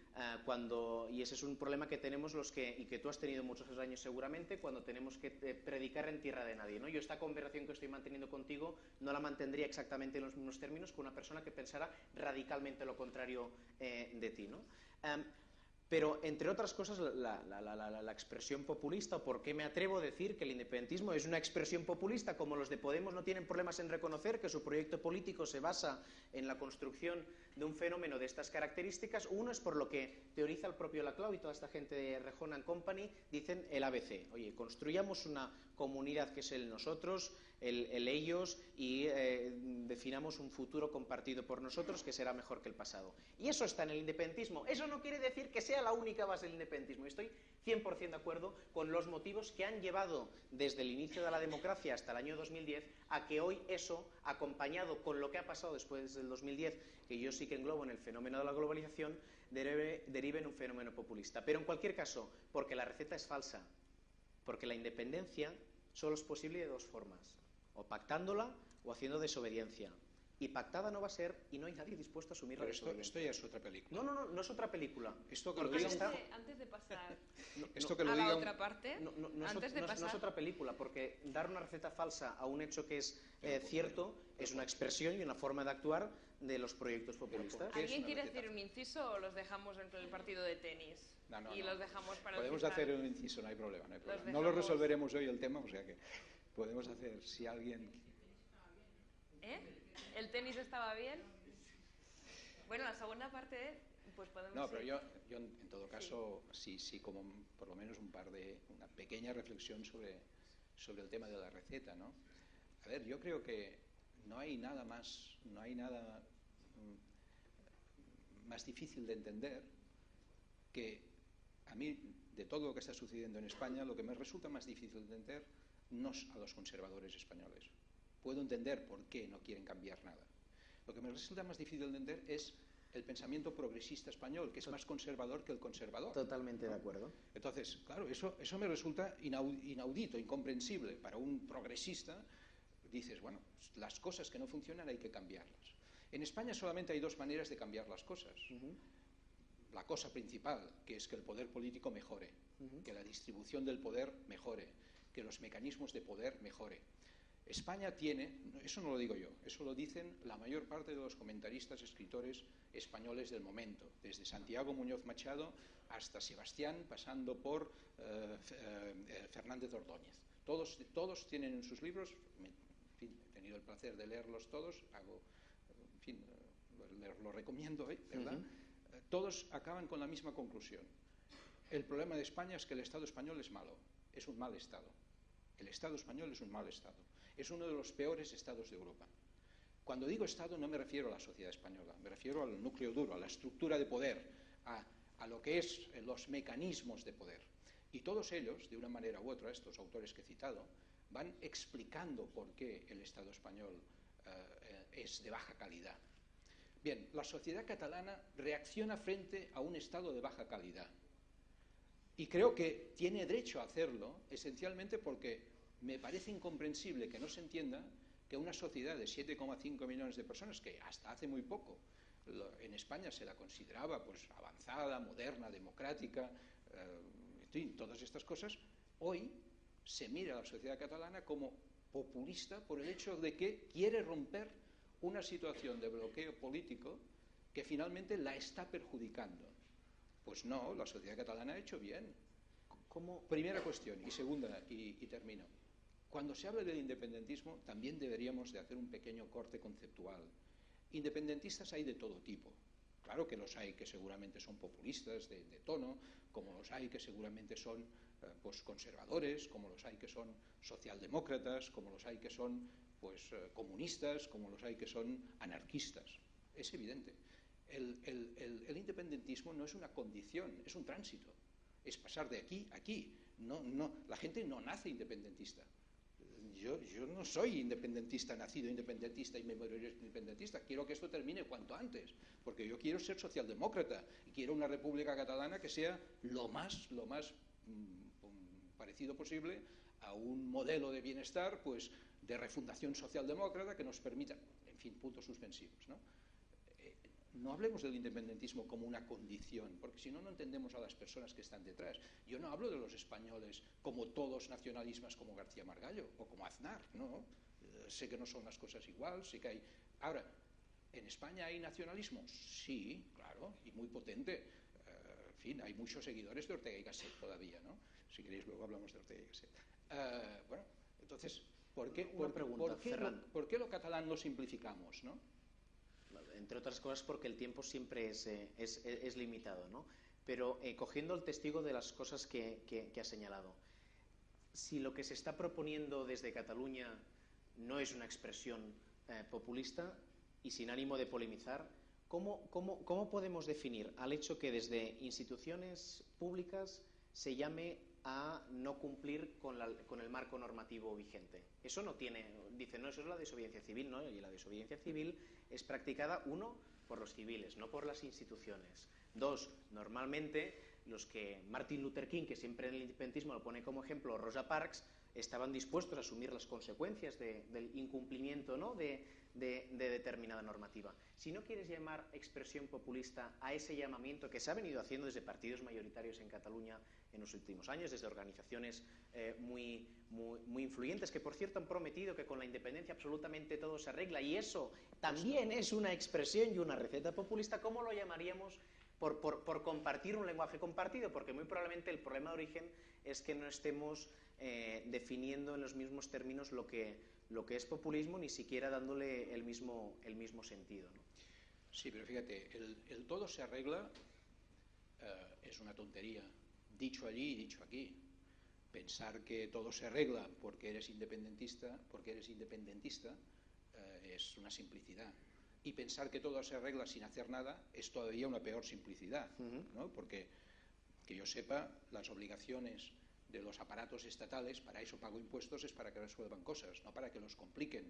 y ese es un problema que tenemos y que tú has tenido muchos años seguramente, cuando tenemos que predicar en tierra de nadie, ¿no? Yo esta conversación que estoy manteniendo contigo no la mantendría exactamente en los mismos términos con una persona que pensara radicalmente lo contrario de ti, ¿no? Pero, entre otras cosas, la expresión populista, o por qué me atrevo a decir que el independentismo es una expresión populista, como los de Podemos no tienen problemas en reconocer que su proyecto político se basa en la construcción de un fenómeno de estas características. Uno es por lo que teoriza el propio Laclau y toda esta gente de Rejón and Company, dicen el ABC. Oye, construyamos una comunidad que es el nosotros, el ellos, y definamos un futuro compartido por nosotros que será mejor que el pasado. Y eso está en el independentismo. Eso no quiere decir que sea la única base del independentismo. Estoy 100% de acuerdo con los motivos que han llevado desde el inicio de la democracia hasta el año 2010 a que hoy eso, acompañado con lo que ha pasado después del 2010, que yo sí que englobo en el fenómeno de la globalización, derive en un fenómeno populista. Pero en cualquier caso, porque la receta es falsa, porque la independencia solo es posible de dos formas: o pactándola o haciendo desobediencia. Y pactada no va a ser, y no hay nadie dispuesto a asumir la desobediencia. Esto ya es otra película. No es otra película. Esto que lo Antes, diga antes de pasar esto que lo a diga la otra parte, No antes de pasar... es otra película, porque dar una receta falsa a un hecho que es cierto es una expresión y una forma de actuar de los proyectos populistas. ¿Qué es ¿Alguien una quiere receta? decir un inciso o los dejamos en el partido de tenis? No. Los dejamos para Podemos el final. hacer un inciso, no hay problema. No dejamos- lo resolveremos hoy el tema, o sea que podemos hacer, si alguien... ¿Eh? ¿El tenis estaba bien? Bueno, la segunda parte, pues podemos... No, pero yo en todo caso, sí como por lo menos una pequeña reflexión sobre el tema de la receta, ¿no? A ver, yo creo que no hay nada más difícil de entender que a mí, de todo lo que está sucediendo en España, lo que me resulta más difícil de entender no es a los conservadores españoles. Puedo entender por qué no quieren cambiar nada. Lo que me resulta más difícil de entender es el pensamiento progresista español, que es más conservador que el conservador. Totalmente de acuerdo. Entonces, claro, eso me resulta inaudito, incomprensible. Para un progresista, dices, bueno, las cosas que no funcionan hay que cambiarlas. En España solamente hay dos maneras de cambiar las cosas. La cosa principal, que es que el poder político mejore, que la distribución del poder mejore, que los mecanismos de poder mejore. España tiene, eso no lo digo yo, eso lo dicen la mayor parte de los comentaristas, escritores españoles del momento, desde Santiago Muñoz Machado hasta Sebastián, pasando por Fernández Ordóñez. Todos tienen en sus libros, en fin, he tenido el placer de leerlos todos, en fin, lo recomiendo, ¿verdad? Todos acaban con la misma conclusión. El problema de España es que el Estado español es malo, es un mal Estado. El Estado español es un mal Estado. Es uno de los peores estados de Europa. Cuando digo Estado no me refiero a la sociedad española, me refiero al núcleo duro, a la estructura de poder, a lo que es los mecanismos de poder. Y todos ellos, de una manera u otra, estos autores que he citado, van explicando por qué el Estado español es de baja calidad. Bien, la sociedad catalana reacciona frente a un Estado de baja calidad. Y creo que tiene derecho a hacerlo, esencialmente porque me parece incomprensible que no se entienda que una sociedad de 7,5 millones de personas, que hasta hace muy poco en España se la consideraba pues, avanzada, moderna, democrática, en fin, todas estas cosas, hoy se mira a la sociedad catalana como populista por el hecho de que quiere romper una situación de bloqueo político que finalmente la está perjudicando. Pues no, la sociedad catalana ha hecho bien. Primera cuestión. Y segunda, y termino. Cuando se habla del independentismo, también deberíamos de hacer un pequeño corte conceptual. Independentistas hay de todo tipo. Claro que los hay que seguramente son populistas de tono, como los hay que seguramente son pues, conservadores, como los hay que son socialdemócratas, como los hay que son pues, comunistas, como los hay que son anarquistas. Es evidente. El independentismo no es una condición, es un tránsito. Es pasar de aquí a aquí. La gente no nace independentista. Yo no soy independentista, nacido independentista y me moriré independentista. Quiero que esto termine cuanto antes, porque yo quiero ser socialdemócrata y quiero una república catalana que sea lo más parecido posible a un modelo de bienestar, pues, de refundación socialdemócrata que nos permita, en fin, puntos suspensivos, ¿no? No hablemos del independentismo como una condición, porque si no, no entendemos a las personas que están detrás. Yo no hablo de los españoles como todos nacionalistas como García Margallo o como Aznar, no. Sé que no son las cosas igual, sé que hay... Ahora, ¿en España hay nacionalismo? Sí, claro, y muy potente. En fin, hay muchos seguidores de Ortega y Gasset todavía, ¿no? Si queréis luego hablamos de Ortega y Gasset. Bueno, entonces, ¿por qué lo catalán lo simplificamos, no? Entre otras cosas porque el tiempo siempre es limitado, ¿no? Pero cogiendo el testigo de las cosas que ha señalado, si lo que se está proponiendo desde Cataluña no es una expresión populista y sin ánimo de polemizar, ¿cómo podemos definir al hecho que desde instituciones públicas se llame a no cumplir con el marco normativo vigente? Eso no tiene... Dicen, no, eso es la desobediencia civil, ¿no? Y la desobediencia civil es practicada, uno, por los civiles, no por las instituciones. Dos, normalmente los que Martin Luther King, que siempre en el independentismo lo pone como ejemplo, Rosa Parks, estaban dispuestos a asumir las consecuencias del incumplimiento, ¿no? de determinada normativa. Si no quieres llamar expresión populista a ese llamamiento que se ha venido haciendo desde partidos mayoritarios en Cataluña en los últimos años, desde organizaciones muy influyentes, que por cierto han prometido que con la independencia absolutamente todo se arregla, y eso también es una expresión y una receta populista, ¿cómo lo llamaríamos? Por compartir un lenguaje compartido, porque muy probablemente el problema de origen es que no estemos definiendo en los mismos términos lo que es populismo, ni siquiera dándole el mismo sentido, ¿no? Sí, pero fíjate, el todo se arregla es una tontería. Dicho allí y dicho aquí. Pensar que todo se arregla porque eres independentista es una simplicidad. Y pensar que todo se arregla sin hacer nada es todavía una peor simplicidad, ¿no? Porque, que yo sepa, las obligaciones de los aparatos estatales, para eso pago impuestos, es para que resuelvan cosas, no para que los compliquen.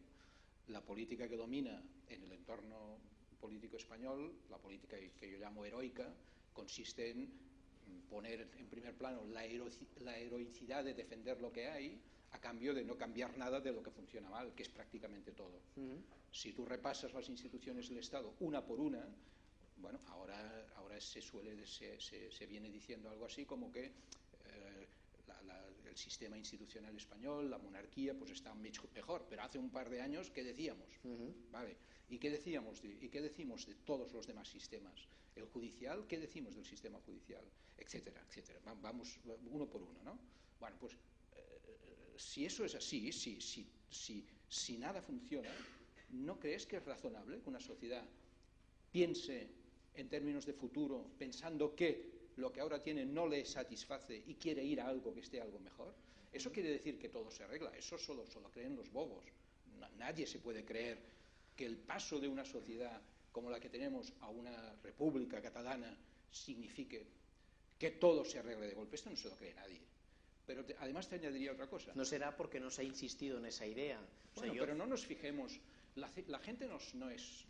La política que domina en el entorno político español, la política que yo llamo heroica, consiste en poner en primer plano la heroicidad de defender lo que hay a cambio de no cambiar nada de lo que funciona mal, que es prácticamente todo. Si tú repasas las instituciones del Estado una por una, bueno, ahora se viene diciendo algo así como que el sistema institucional español, la monarquía, pues está mejor, pero hace un par de años, ¿qué decíamos? ¿Vale? ¿Y qué decimos de todos los demás sistemas? El judicial, ¿qué decimos del sistema judicial? Etcétera, etcétera. Vamos uno por uno, ¿no? Bueno, pues si eso es así, si nada funciona, ¿no crees que es razonable que una sociedad piense en términos de futuro, pensando que lo que ahora tiene no le satisface y quiere ir a algo que esté algo mejor? Eso quiere decir que todo se arregla. Eso solo creen los bobos. Nadie se puede creer que el paso de una sociedad como la que tenemos a una república catalana signifique que todo se arregle de golpe. Esto no se lo cree nadie. Pero además te añadiría otra cosa. No será porque no se ha insistido en esa idea. Bueno, pero no nos fijemos. La gente no es...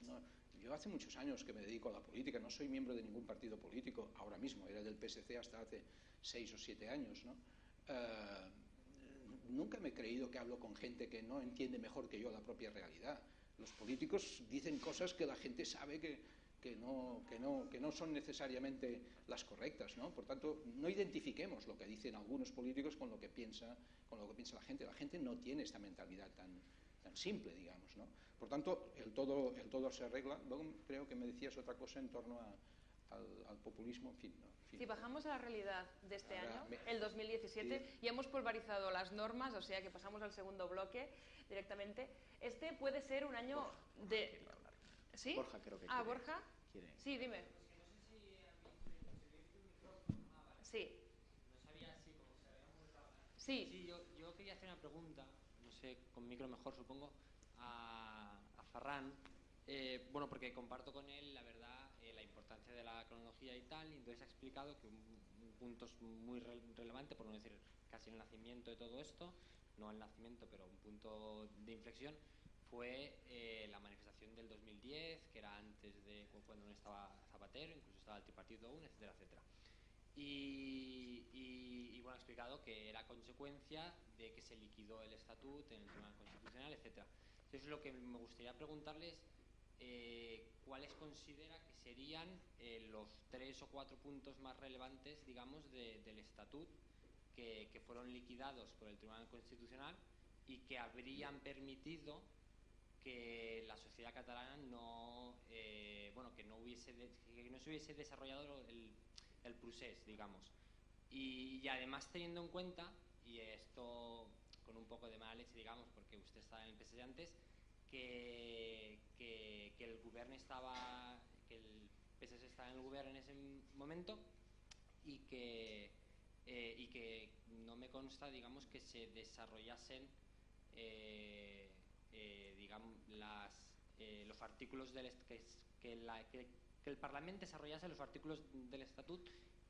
Yo hace muchos años que me dedico a la política, no soy miembro de ningún partido político, ahora mismo, era del PSC hasta hace 6 o 7 años, ¿no? Nunca me he creído que hablo con gente que no entiende mejor que yo la propia realidad. Los políticos dicen cosas que la gente sabe que no son necesariamente las correctas, ¿no? Por tanto, no identifiquemos lo que dicen algunos políticos con lo que piensa la gente. La gente no tiene esta mentalidad tan simple, digamos, ¿no? Por tanto, el todo se arregla. Luego creo que me decías otra cosa en torno al populismo, en fin, ¿no? Si bajamos a la realidad de este año, el 2017, y hemos pulverizado las normas, o sea que pasamos al segundo bloque directamente, este puede ser un año de... ¿Sí? Borja creo que Ah, quiere. Borja. Sí, dime. Sí. No sabía si como se había mostrado. Sí. Sí, yo quería hacer una pregunta, no sé, con micro mejor supongo, a Ferran. Bueno, porque comparto con él, la verdad, la importancia de la cronología y tal, y entonces ha explicado que un punto muy relevante, por no decir casi el nacimiento de todo esto, no el nacimiento, pero un punto de inflexión, fue la manifestación del 2010, que era antes de cuando no estaba Zapatero, incluso estaba el tripartito aún, etcétera, etcétera. Y bueno, ha explicado que era consecuencia de que se liquidó el estatut en el Tribunal Constitucional, etcétera. Entonces, lo que me gustaría preguntarles, ¿cuáles considera que serían los 3 o 4 puntos más relevantes, digamos, del estatut que fueron liquidados por el Tribunal Constitucional y que habrían permitido que la sociedad catalana no se hubiese desarrollado el procés, digamos. Y además teniendo en cuenta, y esto con un poco de mala leche, digamos, porque usted estaba en el PSC antes, que el gobierno estaba, que el PSC estaba en el gobierno en ese momento y que no me consta, digamos, que se desarrollasen digamos los artículos que el Parlamento desarrollase los artículos del Estatut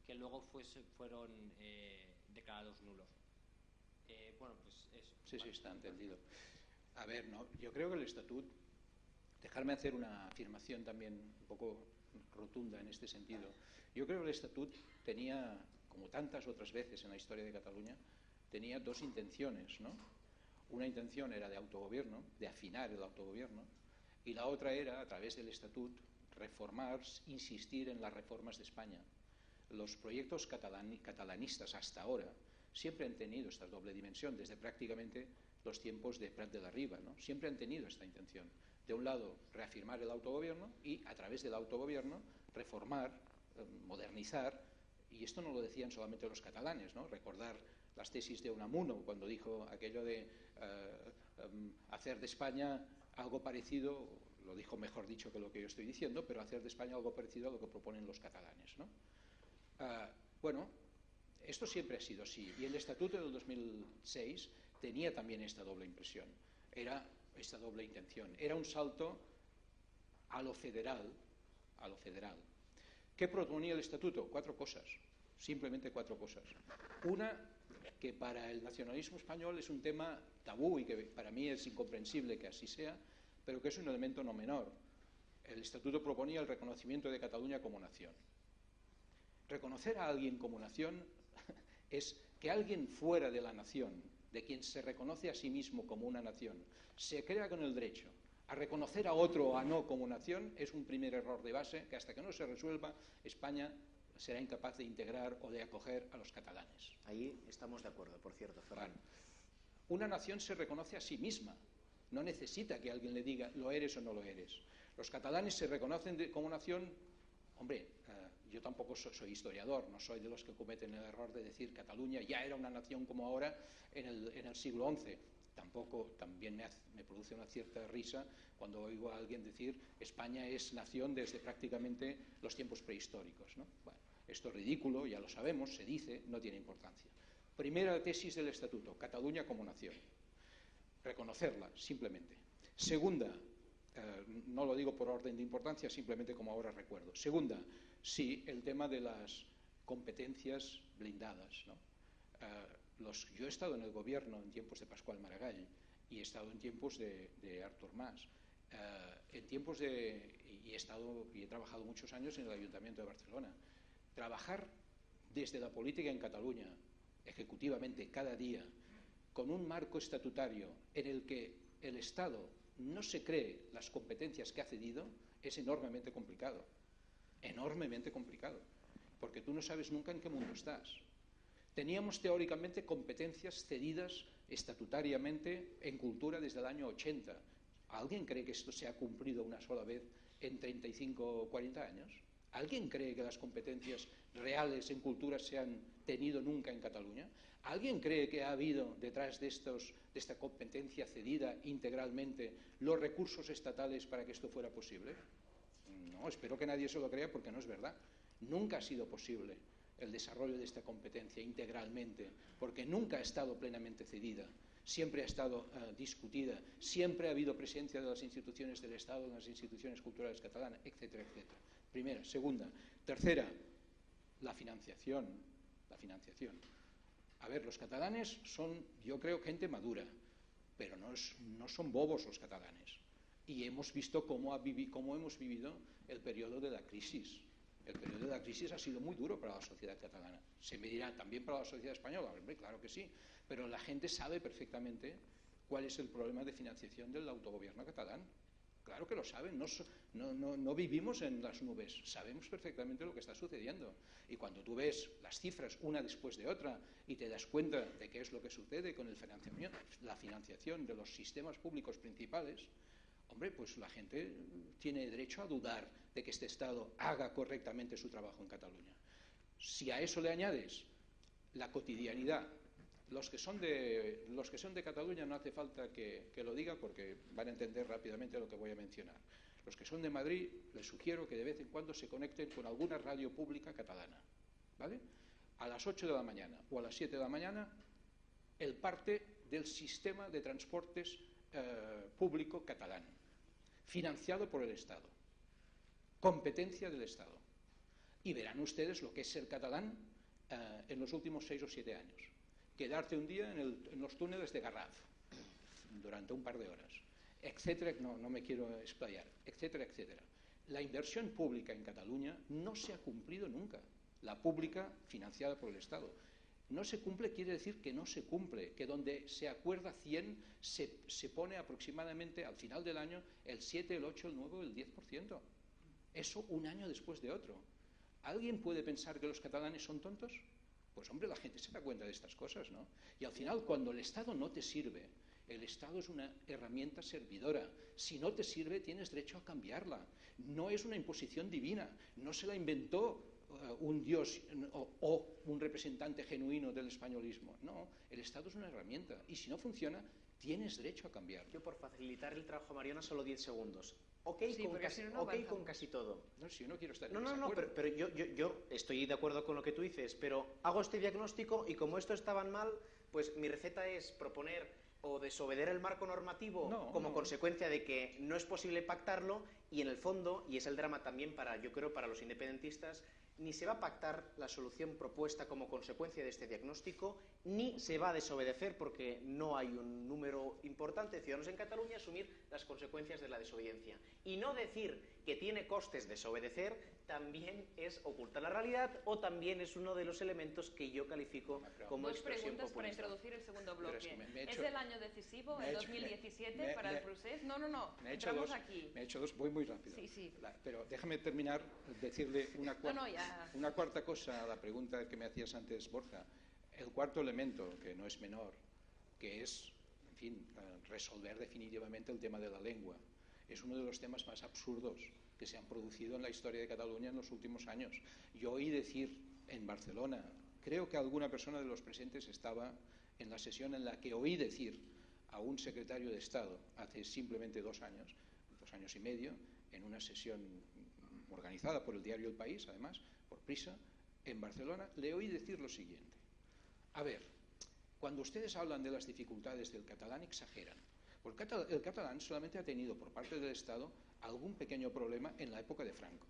que luego fueron declarados nulos. Bueno, pues eso. Sí, sí, está entendido. A ver, no, yo creo que el Estatut, dejarme hacer una afirmación también un poco rotunda en este sentido. Yo creo que el Estatut tenía, como tantas otras veces en la historia de Cataluña, tenía dos intenciones, ¿no? Una intención era de autogobierno, de afinar el autogobierno, y la otra era, a través del Estatut, reformar, insistir en las reformas de España. Los proyectos catalanistas hasta ahora siempre han tenido esta doble dimensión, desde prácticamente los tiempos de Prat de la Riba, ¿no? Siempre han tenido esta intención. De un lado, reafirmar el autogobierno y, a través del autogobierno, reformar, modernizar, y esto no lo decían solamente los catalanes, ¿no? Recordar las tesis de Unamuno cuando dijo aquello de hacer de España algo parecido, lo dijo mejor dicho que lo que yo estoy diciendo, pero hacer de España algo parecido a lo que proponen los catalanes, ¿no? Bueno, esto siempre ha sido así, y el Estatuto del 2006 tenía también esta doble impresión, era esta doble intención, era un salto a lo federal, ¿Qué proponía el Estatuto? 4 cosas, simplemente 4 cosas. Una, que para el nacionalismo español es un tema tabú y que para mí es incomprensible que así sea, pero que es un elemento no menor. El Estatuto proponía el reconocimiento de Cataluña como nación. Reconocer a alguien como nación es que alguien fuera de la nación, de quien se reconoce a sí mismo como una nación, se crea con el derecho a reconocer a otro o a no como nación, es un primer error de base que hasta que no se resuelva, España será incapaz de integrar o de acoger a los catalanes. Ahí estamos de acuerdo, por cierto, Ferran. Vale. Una nación se reconoce a sí misma, no necesita que alguien le diga lo eres o no lo eres. Los catalanes se reconocen como nación. Hombre, yo tampoco soy historiador, no soy de los que cometen el error de decir Cataluña ya era una nación como ahora en el siglo XI. También me produce una cierta risa cuando oigo a alguien decir España es nación desde prácticamente los tiempos prehistóricos, ¿no? Bueno, esto es ridículo, ya lo sabemos, se dice, no tiene importancia. Primera tesis del Estatuto, Cataluña como nación. Reconocerla, simplemente. Segunda, no lo digo por orden de importancia, simplemente como ahora recuerdo. Segunda, sí, el tema de las competencias blindadas, ¿no? Yo he estado en el gobierno en tiempos de Pascual Maragall y he estado en tiempos de Artur Mas. Y he trabajado muchos años en el Ayuntamiento de Barcelona. Trabajar desde la política en Cataluña, ejecutivamente, cada día, con un marco estatutario en el que el Estado no se cree las competencias que ha cedido, es enormemente complicado, porque tú no sabes nunca en qué mundo estás. Teníamos teóricamente competencias cedidas estatutariamente en cultura desde el año 80. ¿Alguien cree que esto se ha cumplido una sola vez en 35 o 40 años? ¿Alguien cree que las competencias reales en cultura se han tenido nunca en Cataluña? ¿Alguien cree que ha habido detrás de esta competencia cedida integralmente los recursos estatales para que esto fuera posible? No, espero que nadie se lo crea porque no es verdad. Nunca ha sido posible el desarrollo de esta competencia integralmente, porque nunca ha estado plenamente cedida, siempre ha estado discutida, siempre ha habido presencia de las instituciones del Estado, en las instituciones culturales catalanas, etcétera, etcétera. Primera. Segunda. Tercera, la financiación. A ver, los catalanes son, yo creo, gente madura, pero no son bobos los catalanes. Y hemos visto cómo hemos vivido el periodo de la crisis. El periodo de la crisis ha sido muy duro para la sociedad catalana. Se me dirá, ¿también para la sociedad española? Hombre, claro que sí, pero la gente sabe perfectamente cuál es el problema de financiación del autogobierno catalán. Claro que lo saben, no vivimos en las nubes, sabemos perfectamente lo que está sucediendo. Y cuando tú ves las cifras una después de otra y te das cuenta de qué es lo que sucede con la financiación de los sistemas públicos principales, hombre, pues la gente tiene derecho a dudar de que este Estado haga correctamente su trabajo en Cataluña. Si a eso le añades la cotidianidad, los que son de Cataluña no hace falta que lo diga porque van a entender rápidamente lo que voy a mencionar. Los que son de Madrid, les sugiero que de vez en cuando se conecten con alguna radio pública catalana, ¿vale? A las 8 de la mañana o a las 7 de la mañana, el parte del sistema de transportes público catalán, financiado por el Estado, competencia del Estado. Y verán ustedes lo que es ser catalán en los últimos 6 o 7 años. Quedarte un día en los túneles de Garraf durante un par de horas, etcétera, no me quiero explayar, etcétera, etcétera. La inversión pública en Cataluña no se ha cumplido nunca, la pública financiada por el Estado. No se cumple quiere decir que no se cumple, que donde se acuerda 100 se pone aproximadamente al final del año el 7, el 8, el 9 o el 10%. Eso un año después de otro. ¿Alguien puede pensar que los catalanes son tontos? Pues hombre, la gente se da cuenta de estas cosas, ¿no? Y al final, cuando el Estado no te sirve, el Estado es una herramienta servidora. Si no te sirve, tienes derecho a cambiarla. No es una imposición divina, no se la inventó un dios o un representante genuino del españolismo. No, el Estado es una herramienta y si no funciona, tienes derecho a cambiar. Yo, por facilitar el trabajo a Mariona, solo 10 segundos. Ok, Sí, con casi todo. No, si yo no quiero estar en No, desacuerdo. pero yo estoy de acuerdo con lo que tú dices, pero hago este diagnóstico y como esto estaban mal, pues mi receta es proponer o desobedecer el marco normativo como consecuencia de que no es posible pactarlo y en el fondo, y es el drama también para, yo creo, para los independentistas, ni se va a pactar la solución propuesta como consecuencia de este diagnóstico, ni se va a desobedecer porque no hay un número importante de ciudadanos en Cataluña a asumir las consecuencias de la desobediencia. Y no decir que tiene costes desobedecer también es ocultar la realidad o también es uno de los elementos que yo califico como Dos expresión preguntas para populista. introducir el segundo bloque. Pero es que ¿Es el año decisivo, el 2017, para el procés? No, entramos aquí. Me he hecho dos, voy muy rápido. Sí. Pero déjame terminar, decirle ya. una cuarta cosa a la pregunta que me hacías antes, Borja. El cuarto elemento, que no es menor, que es, en fin, resolver definitivamente el tema de la lengua. Es uno de los temas más absurdos que se han producido en la historia de Cataluña en los últimos años. Yo oí decir en Barcelona, creo que alguna persona de los presentes estaba en la sesión en la que oí decir a un secretario de Estado hace simplemente 2 años y medio, en una sesión organizada por el diario El País, además, por Prisa, en Barcelona, le oí decir lo siguiente. A ver, cuando ustedes hablan de las dificultades del catalán, exageran. Porque el catalán solamente ha tenido por parte del Estado algún pequeño problema en la época de Franco.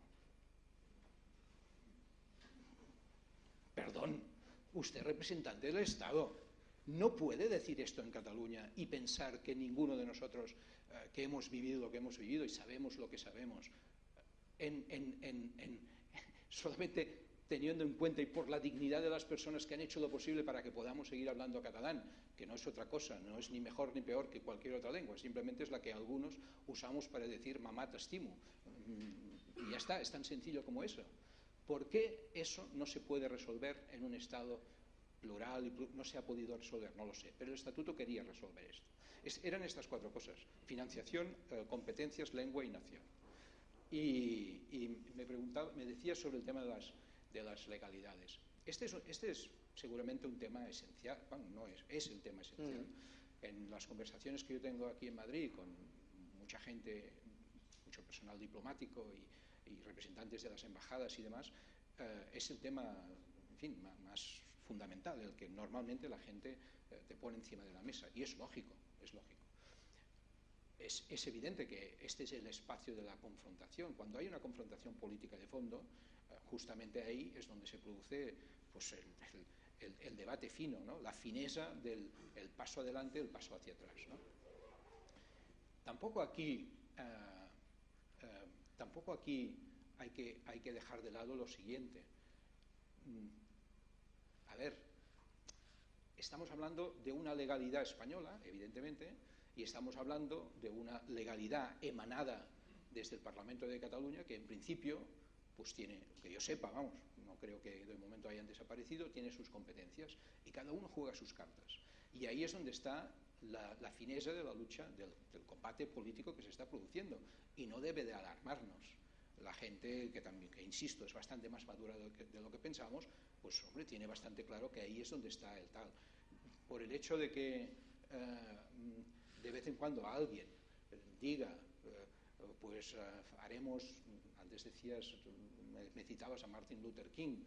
Perdón, usted es representante del Estado. No puede decir esto en Cataluña y pensar que ninguno de nosotros que hemos vivido lo que hemos vivido y sabemos lo que sabemos, solamente teniendo en cuenta y por la dignidad de las personas que han hecho lo posible para que podamos seguir hablando catalán, que no es otra cosa, no es ni mejor ni peor que cualquier otra lengua, simplemente es la que algunos usamos para decir mamá t'estimo. Y ya está, es tan sencillo como eso. ¿Por qué eso no se puede resolver en un Estado plural? No se ha podido resolver, no lo sé, pero el Estatuto quería resolver esto. Eran estas 4 cosas: financiación, competencias, lengua y nación. Y me decía sobre el tema de las legalidades. Este es seguramente un tema esencial, bueno, es el tema esencial. En las conversaciones que yo tengo aquí en Madrid con mucha gente, mucho personal diplomático y representantes de las embajadas y demás, es el tema, en fin, más fundamental, el que normalmente la gente te pone encima de la mesa. Y es lógico, es lógico. Es evidente que este es el espacio de la confrontación. Cuando hay una confrontación política de fondo, justamente ahí es donde se produce pues, el debate fino, ¿no? La fineza del el paso adelante, el paso hacia atrás, ¿no? Tampoco aquí hay que dejar de lado lo siguiente. A ver, estamos hablando de una legalidad española, evidentemente, y estamos hablando de una legalidad emanada desde el Parlamento de Cataluña que en principio pues tiene, que yo sepa, vamos, no creo que de momento hayan desaparecido, tiene sus competencias y cada uno juega sus cartas. Y ahí es donde está la fineza de la lucha, del combate político que se está produciendo, y no debe de alarmarnos. La gente que insisto, es bastante más madura de lo que pensamos, pues hombre, tiene bastante claro que ahí es donde está el tal. Por el hecho de que de vez en cuando alguien diga, pues haremos, antes decías, me citabas a Martin Luther King,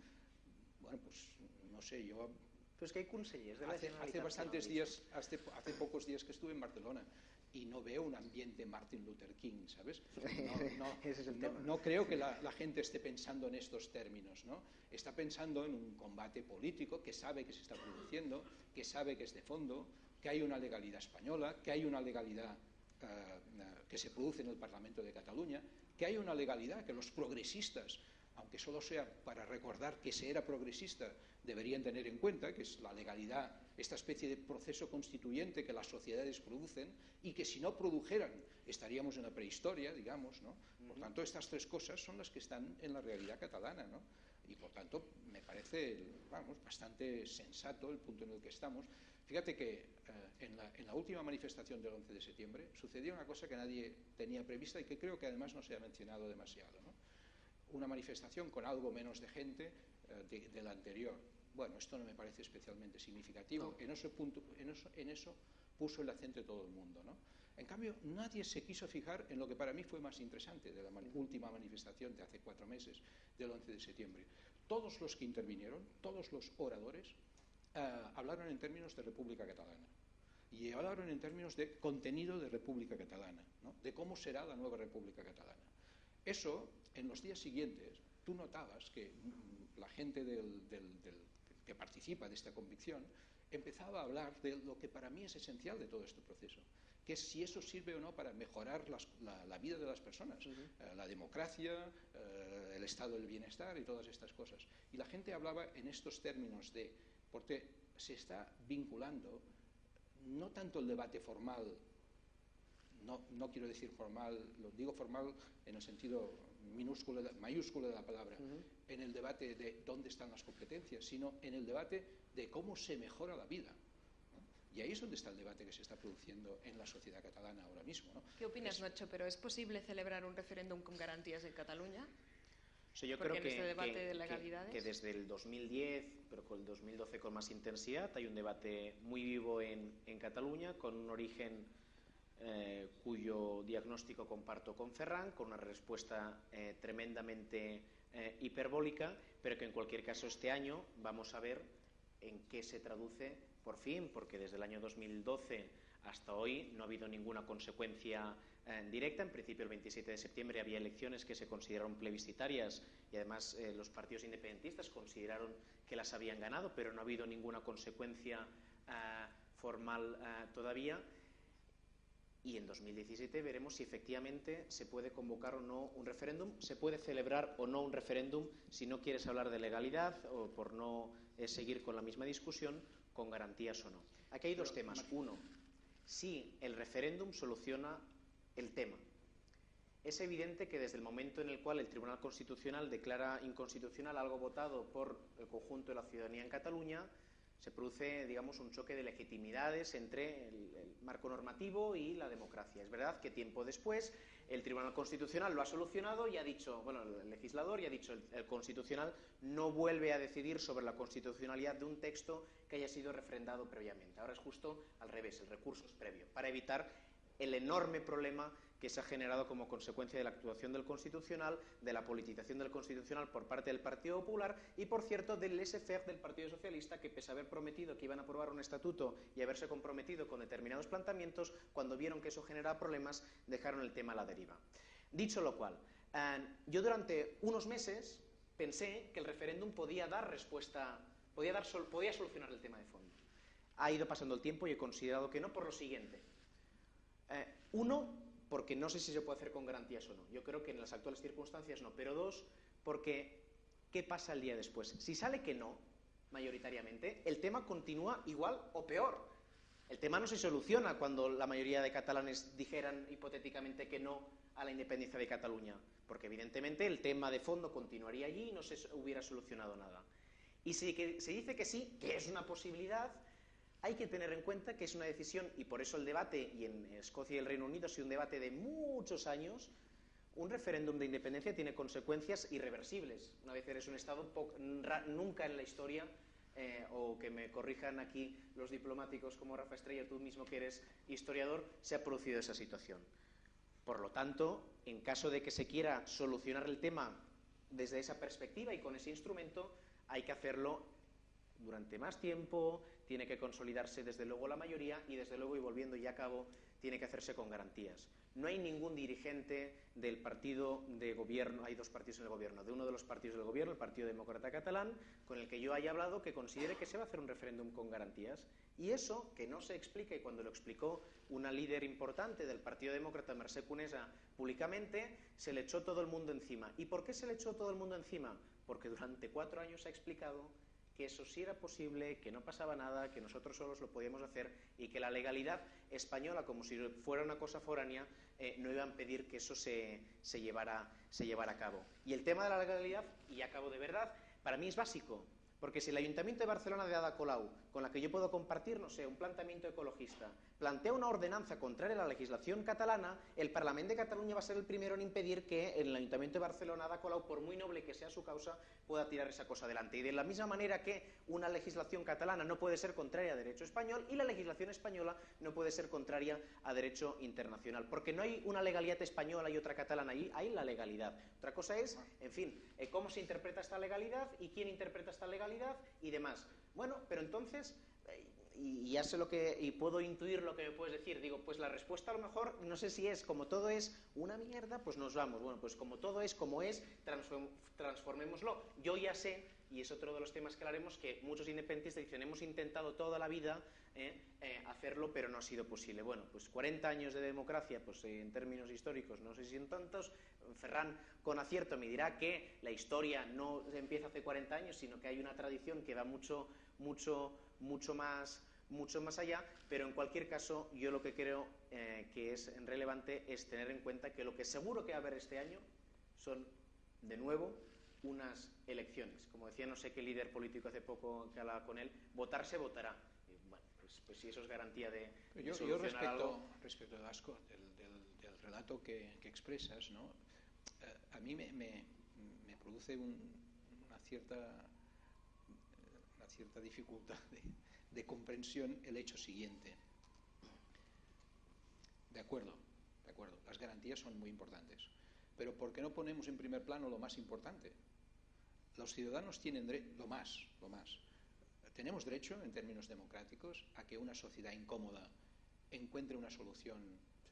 bueno, pues no sé, yo... Pues que hay consellers de la hace pocos días que estuve en Barcelona y no veo un ambiente Martin Luther King, ¿sabes? No creo que la gente esté pensando en estos términos, ¿no? Está pensando en un combate político que sabe que se está produciendo, que sabe que es de fondo, que hay una legalidad española, que hay una legalidad que se produce en el Parlamento de Cataluña, que hay una legalidad que los progresistas, aunque solo sea para recordar que se era progresista, deberían tener en cuenta, que es la legalidad, esta especie de proceso constituyente que las sociedades producen y que si no produjeran estaríamos en la prehistoria, digamos, ¿no? Por tanto, estas 3 cosas son las que están en la realidad catalana, ¿no? Y por tanto, me parece, vamos, bastante sensato el punto en el que estamos. Fíjate que en la última manifestación del 11 de septiembre sucedió una cosa que nadie tenía prevista y que creo que además no se ha mencionado demasiado, ¿no? Una manifestación con algo menos de gente de la anterior. Bueno, esto no me parece especialmente significativo. No. En eso puso el acento todo el mundo, ¿no? En cambio, nadie se quiso fijar en lo que para mí fue más interesante de la última manifestación de hace 4 meses, del 11 de septiembre. Todos los que intervinieron, todos los oradores, hablaron en términos de República Catalana. Y hablaron en términos de contenido de República Catalana, ¿no? De cómo será la nueva República Catalana. Eso, en los días siguientes, tú notabas que la gente que participa de esta convicción empezaba a hablar de lo que para mí es esencial de todo este proceso, que es si eso sirve o no para mejorar la vida de las personas, la democracia, el estado del bienestar y todas estas cosas. Y la gente hablaba en estos términos porque se está vinculando no tanto el debate formal, no quiero decir formal, lo digo formal en el sentido mayúsculo de la palabra, en el debate de dónde están las competencias, sino en el debate de cómo se mejora la vida, ¿no? Y ahí es donde está el debate que se está produciendo en la sociedad catalana ahora mismo, ¿no? ¿Qué opinas, Nacho? ¿Pero es posible celebrar un referéndum con garantías en Cataluña? O sea, yo Porque creo en este debate de legalidades... que desde el 2010, pero con el 2012 con más intensidad, hay un debate muy vivo en Cataluña, con un origen cuyo diagnóstico comparto con Ferran, con una respuesta tremendamente hiperbólica, pero que en cualquier caso este año vamos a ver en qué se traduce por fin, porque desde el año 2012 hasta hoy no ha habido ninguna consecuencia directa. En principio, el 27 de septiembre había elecciones que se consideraron plebiscitarias y además los partidos independentistas consideraron que las habían ganado, pero no ha habido ninguna consecuencia formal todavía. Y en 2017 veremos si efectivamente se puede convocar o no un referéndum, se puede celebrar o no un referéndum, si no quieres hablar de legalidad o por no seguir con la misma discusión, con garantías o no. Aquí hay dos temas. Uno, si el referéndum soluciona el tema. Es evidente que desde el momento en el cual el Tribunal Constitucional declara inconstitucional algo votado por el conjunto de la ciudadanía en Cataluña, se produce, digamos, un choque de legitimidades entre el marco normativo y la democracia. Es verdad que tiempo después el Tribunal Constitucional lo ha solucionado y ha dicho, bueno, el legislador, y ha dicho el Constitucional no vuelve a decidir sobre la constitucionalidad de un texto que haya sido refrendado previamente. Ahora es justo al revés, el recurso es previo, para evitar el enorme problema que se ha generado como consecuencia de la actuación del Constitucional, de la politización del Constitucional por parte del Partido Popular y, por cierto, del laissez-faire del Partido Socialista, que pese a haber prometido que iban a aprobar un estatuto y haberse comprometido con determinados planteamientos, cuando vieron que eso generaba problemas, dejaron el tema a la deriva. Dicho lo cual, yo durante unos meses pensé que el referéndum podía dar respuesta, podía solucionar el tema de fondo. Ha ido pasando el tiempo y he considerado que no, por lo siguiente. Uno, porque no sé si se puede hacer con garantías o no. Yo creo que en las actuales circunstancias no. Pero dos, porque ¿qué pasa el día después? Si sale que no, mayoritariamente, el tema continúa igual o peor. El tema no se soluciona cuando la mayoría de catalanes dijeran hipotéticamente que no a la independencia de Cataluña, porque evidentemente el tema de fondo continuaría allí y no se hubiera solucionado nada. Y si se dice que sí, que es una posibilidad, hay que tener en cuenta que es una decisión, y por eso el debate, y en Escocia y el Reino Unido ha sido un debate de muchos años. Un referéndum de independencia tiene consecuencias irreversibles. Una vez eres un Estado, nunca en la historia, o que me corrijan aquí los diplomáticos como Rafa Estrella, tú mismo que eres historiador, se ha producido esa situación. Por lo tanto, en caso de que se quiera solucionar el tema desde esa perspectiva y con ese instrumento, hay que hacerlo durante más tiempo, tiene que consolidarse desde luego la mayoría y desde luego, y volviendo ya a cabo, tiene que hacerse con garantías. No hay ningún dirigente del partido de gobierno, hay dos partidos en el gobierno, de uno de los partidos del gobierno, el Partido Demócrata Catalán, con el que yo haya hablado, que considere que se va a hacer un referéndum con garantías. Y eso, que no se explica, y cuando lo explicó una líder importante del Partido Demócrata, Mercè Conesa, públicamente, se le echó todo el mundo encima. ¿Y por qué se le echó todo el mundo encima? Porque durante 4 años ha explicado que eso sí era posible, que no pasaba nada, que nosotros solos lo podíamos hacer y que la legalidad española, como si fuera una cosa foránea, no iban a pedir que eso se llevara a cabo. Y el tema de la legalidad, y acabo de verdad, para mí es básico, porque si el Ayuntamiento de Barcelona de Ada Colau, con la que yo puedo compartir, no sé, un planteamiento ecologista, plantea una ordenanza contraria a la legislación catalana, el Parlament de Catalunya va a ser el primero en impedir que el Ayuntamiento de Barcelona, Ada Colau, por muy noble que sea su causa, pueda tirar esa cosa adelante. Y de la misma manera que una legislación catalana no puede ser contraria a derecho español y la legislación española no puede ser contraria a derecho internacional, porque no hay una legalidad española y otra catalana, ahí hay la legalidad. Otra cosa es, en fin, cómo se interpreta esta legalidad y quién interpreta esta legalidad y demás. Bueno, pero entonces, y ya sé y puedo intuir lo que me puedes decir. Digo, pues la respuesta a lo mejor, no sé si es, como todo es una mierda, pues nos vamos. Bueno, pues como todo es como es, transformémoslo. Yo ya sé, y es otro de los temas que hablaremos, que muchos independentistas dicen, hemos intentado toda la vida hacerlo, pero no ha sido posible. Bueno, pues 40 años de democracia, pues en términos históricos, no sé si son tantos. Ferran, con acierto, me dirá que la historia no empieza hace 40 años, sino que hay una tradición que va mucho más allá, pero en cualquier caso yo lo que creo que es relevante es tener en cuenta que lo que seguro que va a haber este año son, de nuevo, unas elecciones. Como decía no sé qué líder político hace poco que hablaba con él, votar se votará. Y bueno, pues si eso es garantía de solucionar algo. Respecto a Asco, del relato que expresas, ¿no? A mí me produce una cierta dificultad de comprensión el hecho siguiente. De acuerdo, las garantías son muy importantes, pero ¿por qué no ponemos en primer plano lo más importante? Los ciudadanos tienen tenemos derecho, en términos democráticos, a que una sociedad incómoda encuentre una solución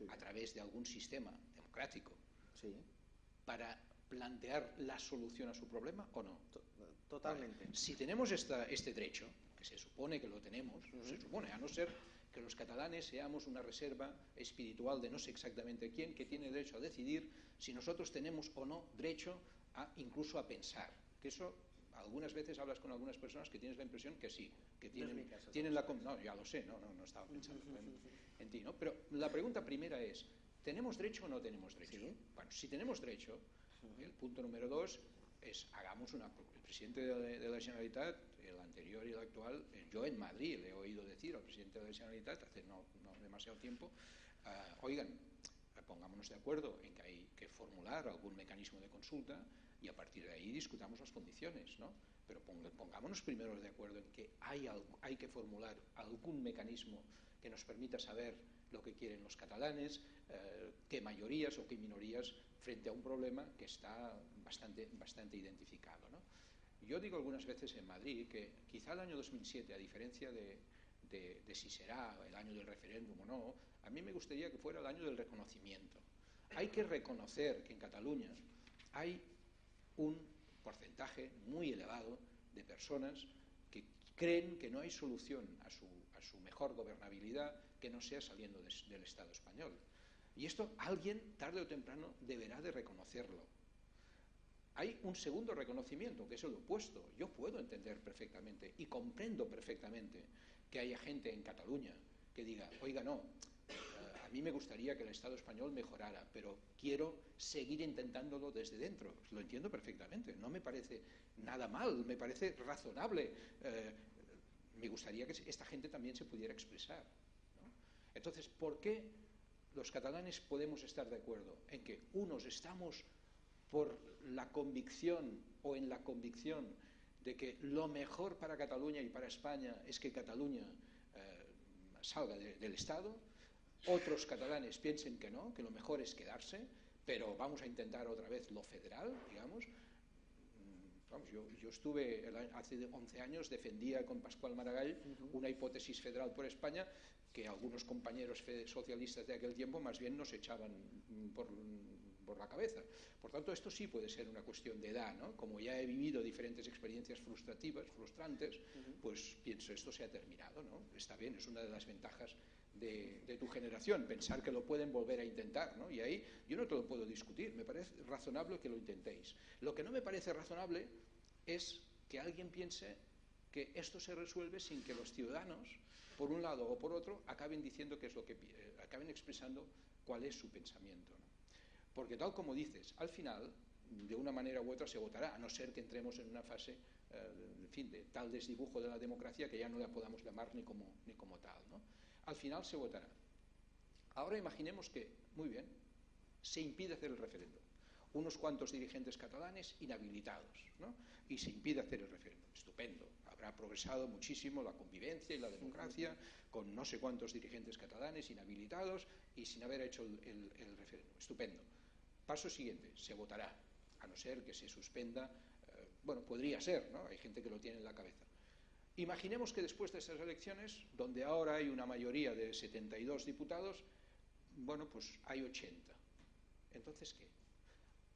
a través de algún sistema democrático para plantear la solución a su problema, ¿o no? Totalmente. Vale. Si tenemos este derecho, que se supone que lo tenemos, se supone, a no ser que los catalanes seamos una reserva espiritual de no sé exactamente quién, que tiene derecho a decidir si nosotros tenemos o no derecho incluso a pensar. Que eso, algunas veces hablas con algunas personas que tienes la impresión que sí, que tienen la... No, ya lo sé, no estaba pensando en ti, ¿no? Pero la pregunta primera es, ¿tenemos derecho o no tenemos derecho? Sí. Bueno, si tenemos derecho, el punto número 2 es, el presidente de la Generalitat, el anterior y el actual, yo en Madrid le he oído decir al presidente de la Generalitat hace no demasiado tiempo, oigan, pongámonos de acuerdo en que hay que formular algún mecanismo de consulta y a partir de ahí discutamos las condiciones, ¿no? Pero pongámonos primero de acuerdo en que hay que formular algún mecanismo que nos permita saber lo que quieren los catalanes, qué mayorías o qué minorías frente a un problema que está bastante identificado, ¿no? Yo digo algunas veces en Madrid que quizá el año 2007, a diferencia de si será el año del referéndum o no, a mí me gustaría que fuera el año del reconocimiento. Hay que reconocer que en Cataluña hay un porcentaje muy elevado de personas que creen que no hay solución a su mejor gobernabilidad que no sea saliendo del Estado español. Y esto alguien, tarde o temprano, deberá de reconocerlo. Hay un segundo reconocimiento, que es el opuesto. Yo puedo entender perfectamente y comprendo perfectamente que haya gente en Cataluña que diga, oiga, no, a mí me gustaría que el Estado español mejorara, pero quiero seguir intentándolo desde dentro. Lo entiendo perfectamente, no me parece nada mal, me parece razonable. Me gustaría que esta gente también se pudiera expresar, ¿no? Entonces, ¿por qué los catalanes podemos estar de acuerdo en que unos estamos por la convicción o en la convicción de que lo mejor para Cataluña y para España es que Cataluña salga del Estado, otros catalanes piensen que no, que lo mejor es quedarse, pero vamos a intentar otra vez lo federal, digamos? Vamos, yo estuve hace 11 años, defendía con Pascual Maragall una hipótesis federal por España que algunos compañeros socialistas de aquel tiempo más bien nos echaban por la cabeza. Por tanto, esto sí puede ser una cuestión de edad, ¿no? Como ya he vivido diferentes experiencias frustrantes, pues pienso, esto se ha terminado, ¿no? Está bien, es una de las ventajas de tu generación, pensar que lo pueden volver a intentar, ¿no? Y ahí yo no te lo puedo discutir, me parece razonable que lo intentéis. Lo que no me parece razonable es que alguien piense que esto se resuelve sin que los ciudadanos, por un lado o por otro, acaben diciendo qué es lo que acaben expresando cuál es su pensamiento, ¿no? Porque tal como dices, al final, de una manera u otra se votará, a no ser que entremos en una fase, en fin, de tal desdibujo de la democracia que ya no la podamos llamar ni como tal, ¿no? Al final se votará. Ahora imaginemos que, muy bien, se impide hacer el referéndum. Unos cuantos dirigentes catalanes inhabilitados, ¿no? Y se impide hacer el referéndum. Estupendo. Habrá progresado muchísimo la convivencia y la democracia con no sé cuántos dirigentes catalanes inhabilitados y sin haber hecho el referéndum. Estupendo. Paso siguiente, se votará, a no ser que se suspenda. Bueno, podría ser, ¿no? Hay gente que lo tiene en la cabeza. Imaginemos que después de esas elecciones, donde ahora hay una mayoría de 72 diputados, bueno, pues hay 80. Entonces, ¿qué?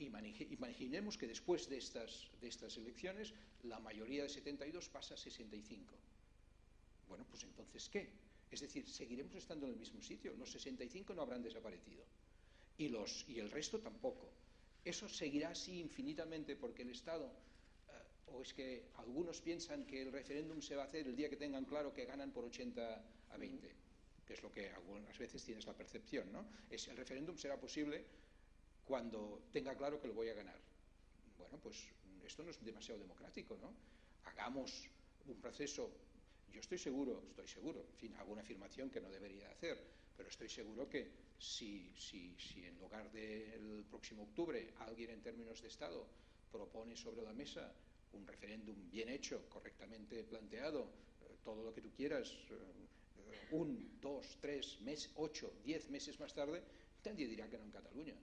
Imaginemos que después de estas elecciones la mayoría de 72 pasa a 65. Bueno, pues entonces, ¿qué? Es decir, seguiremos estando en el mismo sitio. Los 65 no habrán desaparecido. Y el resto tampoco. Eso seguirá así infinitamente porque el Estado, o es que algunos piensan que el referéndum se va a hacer el día que tengan claro que ganan por 80 a 20, que es lo que algunas veces tienes la percepción, ¿no? El referéndum será posible cuando tenga claro que lo voy a ganar. Bueno, pues esto no es demasiado democrático, ¿no? Hagamos un proceso. Yo estoy seguro, en fin, hago una afirmación que no debería hacer, pero estoy seguro que si en lugar del próximo octubre alguien en términos de Estado propone sobre la mesa un referéndum bien hecho, correctamente planteado, todo lo que tú quieras, 1, 2, 3, 8, 10 meses más tarde, nadie dirá que no en Cataluña.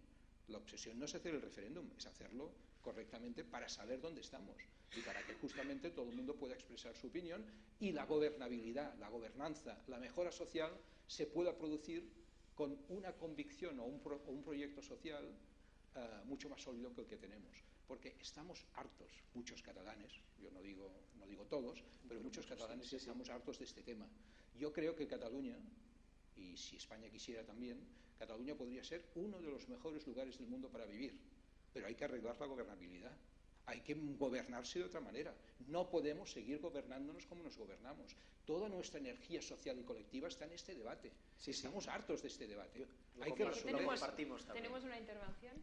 La obsesión no es hacer el referéndum, es hacerlo correctamente para saber dónde estamos y para que justamente todo el mundo pueda expresar su opinión y la gobernabilidad, la gobernanza, la mejora social se pueda producir con una convicción o un proyecto social mucho más sólido que el que tenemos. Porque estamos hartos, muchos catalanes, yo no digo todos, pero muchos catalanes estamos hartos de este tema. Yo creo que Cataluña, y si España quisiera también, Cataluña podría ser uno de los mejores lugares del mundo para vivir, pero hay que arreglar la gobernabilidad. Hay que gobernarse de otra manera. No podemos seguir gobernándonos como nos gobernamos. Toda nuestra energía social y colectiva está en este debate. Estamos hartos de este debate. Hay que resolver. Tenemos una intervención.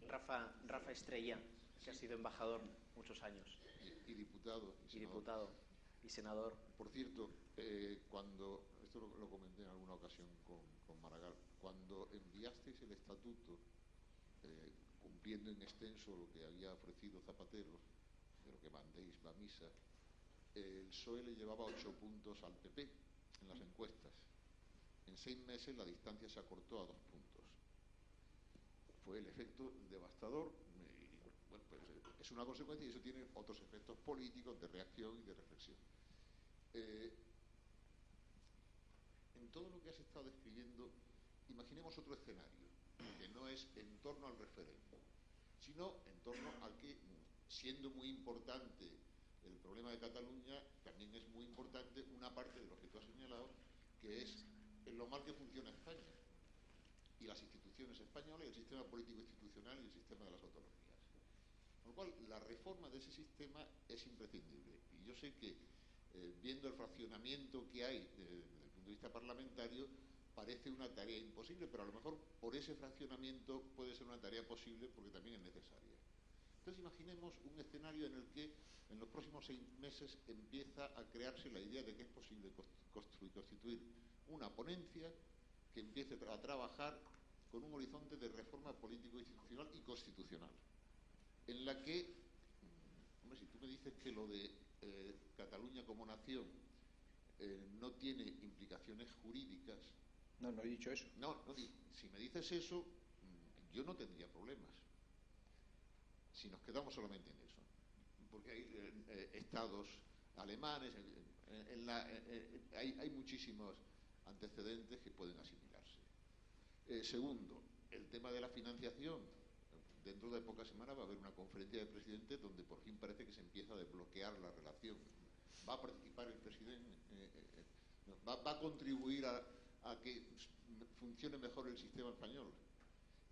Rafa Estrella, que ha sido embajador muchos años. Y diputado. Y senador. Por cierto, esto lo comenté en alguna ocasión con Maragall, cuando enviasteis el estatuto, cumpliendo en extenso lo que había ofrecido Zapatero, de lo que mandéis la misa, el PSOE le llevaba 8 puntos al PP en las encuestas. En 6 meses la distancia se acortó a 2 puntos. Fue el efecto devastador. Bueno, pues es una consecuencia y eso tiene otros efectos políticos de reacción y de reflexión. En todo lo que has estado describiendo, imaginemos otro escenario, que no es en torno al referéndum, sino en torno al que, siendo muy importante el problema de Cataluña, también es muy importante una parte de lo que tú has señalado, que es en lo mal que funciona España y las instituciones españolas y el sistema político institucional y el sistema de las autonomías. Con lo cual, la reforma de ese sistema es imprescindible. Y yo sé que, viendo el fraccionamiento que hay desde el punto de vista parlamentario, parece una tarea imposible, pero a lo mejor por ese fraccionamiento puede ser una tarea posible porque también es necesaria. Entonces imaginemos un escenario en el que en los próximos 6 meses empieza a crearse la idea de que es posible constituir una ponencia que empiece a trabajar con un horizonte de reforma político-institucional y constitucional, en la que, hombre, si tú me dices que lo de Cataluña como nación no tiene implicaciones jurídicas. No he dicho eso. Si me dices eso, yo no tendría problemas. Si nos quedamos solamente en eso. Porque hay estados alemanes, hay muchísimos antecedentes que pueden asimilarse. Segundo, el tema de la financiación. Dentro de pocas semanas va a haber una conferencia de presidentes donde por fin parece que se empieza a desbloquear la relación. Va a participar el presidente, va a contribuir a que funcione mejor el sistema español.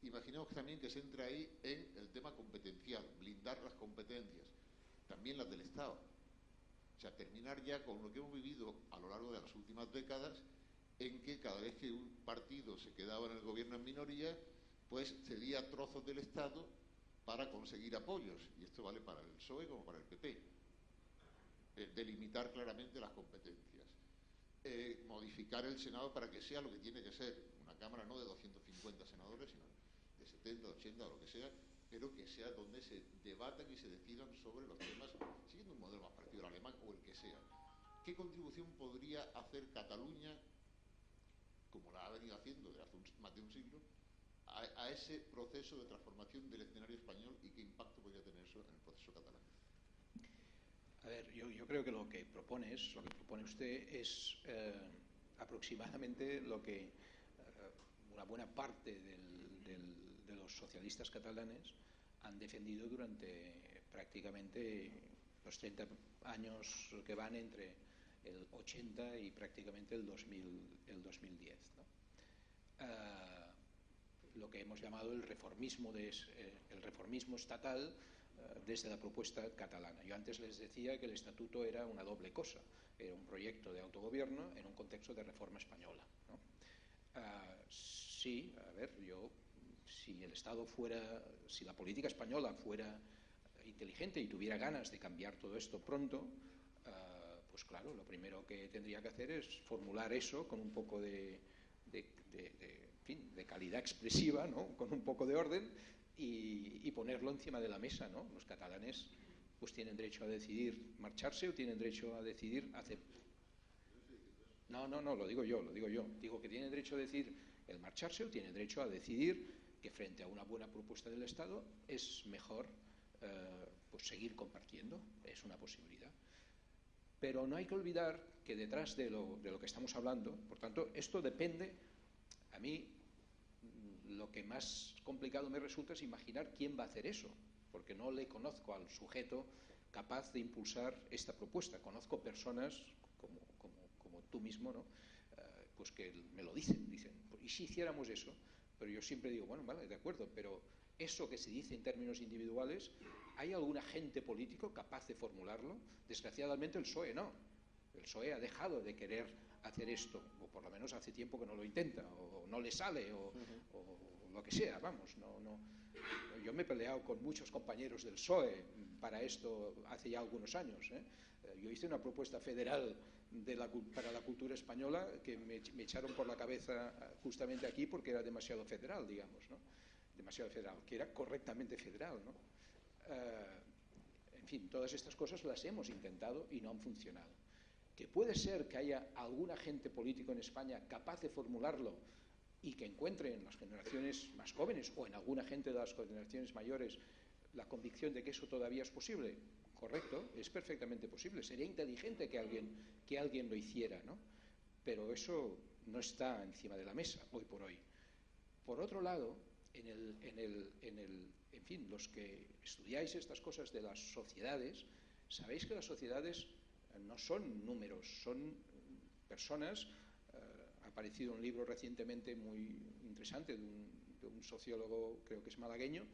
Imaginemos también que se entra ahí en el tema competencial, blindar las competencias, también las del Estado. O sea, terminar ya con lo que hemos vivido a lo largo de las últimas décadas, en que cada vez que un partido se quedaba en el gobierno en minoría, pues cedía trozos del Estado para conseguir apoyos. Y esto vale para el PSOE como para el PP. Delimitar claramente las competencias. Modificar el Senado para que sea lo que tiene que ser. Una Cámara no de 250 senadores, sino de 70, 80 o lo que sea, pero que sea donde se debatan y se decidan sobre los temas, siguiendo un modelo más parecido al alemán o el que sea. ¿Qué contribución podría hacer Cataluña, como la ha venido haciendo desde hace más de un siglo, a ese proceso de transformación del escenario español y qué impacto podría tener eso en el proceso catalán? A ver, yo creo que lo que propone usted es aproximadamente lo que una buena parte de los socialistas catalanes han defendido durante prácticamente los 30 años que van entre el 80 y prácticamente el 2010, ¿no? Lo que hemos llamado el reformismo estatal desde la propuesta catalana. Yo antes les decía que el estatuto era una doble cosa, era un proyecto de autogobierno en un contexto de reforma española, ¿no? Sí, a ver, si la política española fuera inteligente y tuviera ganas de cambiar todo esto pronto, pues claro, lo primero que tendría que hacer es formular eso con un poco de calidad expresiva, ¿no? Con un poco de orden y ponerlo encima de la mesa, ¿no? Los catalanes pues tienen derecho a decidir marcharse o tienen derecho a decidir No, lo digo yo. Digo que tienen derecho a decir el marcharse o tienen derecho a decidir que frente a una buena propuesta del Estado es mejor pues seguir compartiendo, es una posibilidad. Pero no hay que olvidar que detrás de lo que estamos hablando, por tanto, esto depende, a mí lo que más complicado me resulta es imaginar quién va a hacer eso, porque no le conozco al sujeto capaz de impulsar esta propuesta. Conozco personas como tú mismo, ¿no? Pues que me lo dicen, ¿y si hiciéramos eso? Pero yo siempre digo, bueno, vale, de acuerdo, pero eso que se dice en términos individuales, ¿hay algún agente político capaz de formularlo? Desgraciadamente el PSOE no. El PSOE ha dejado de querer hacer esto, o por lo menos hace tiempo que no lo intenta, o no le sale, o lo que sea, vamos. Yo me he peleado con muchos compañeros del PSOE para esto hace ya algunos años, ¿eh? Yo hice una propuesta federal para la cultura española que me echaron por la cabeza justamente aquí porque era demasiado federal, digamos, ¿no? Demasiado federal, que era correctamente federal, ¿no? En fin, todas estas cosas las hemos intentado y no han funcionado. Que puede ser que haya algún agente político en España capaz de formularlo y que encuentre en las generaciones más jóvenes o en alguna gente de las generaciones mayores la convicción de que eso todavía es posible. Correcto, es perfectamente posible. Sería inteligente que alguien lo hiciera, ¿no? Pero eso no está encima de la mesa hoy por hoy. Por otro lado, en fin, los que estudiáis estas cosas de las sociedades, sabéis que las sociedades no son números, son personas. Ha aparecido un libro recientemente muy interesante de un sociólogo, creo que es malagueño,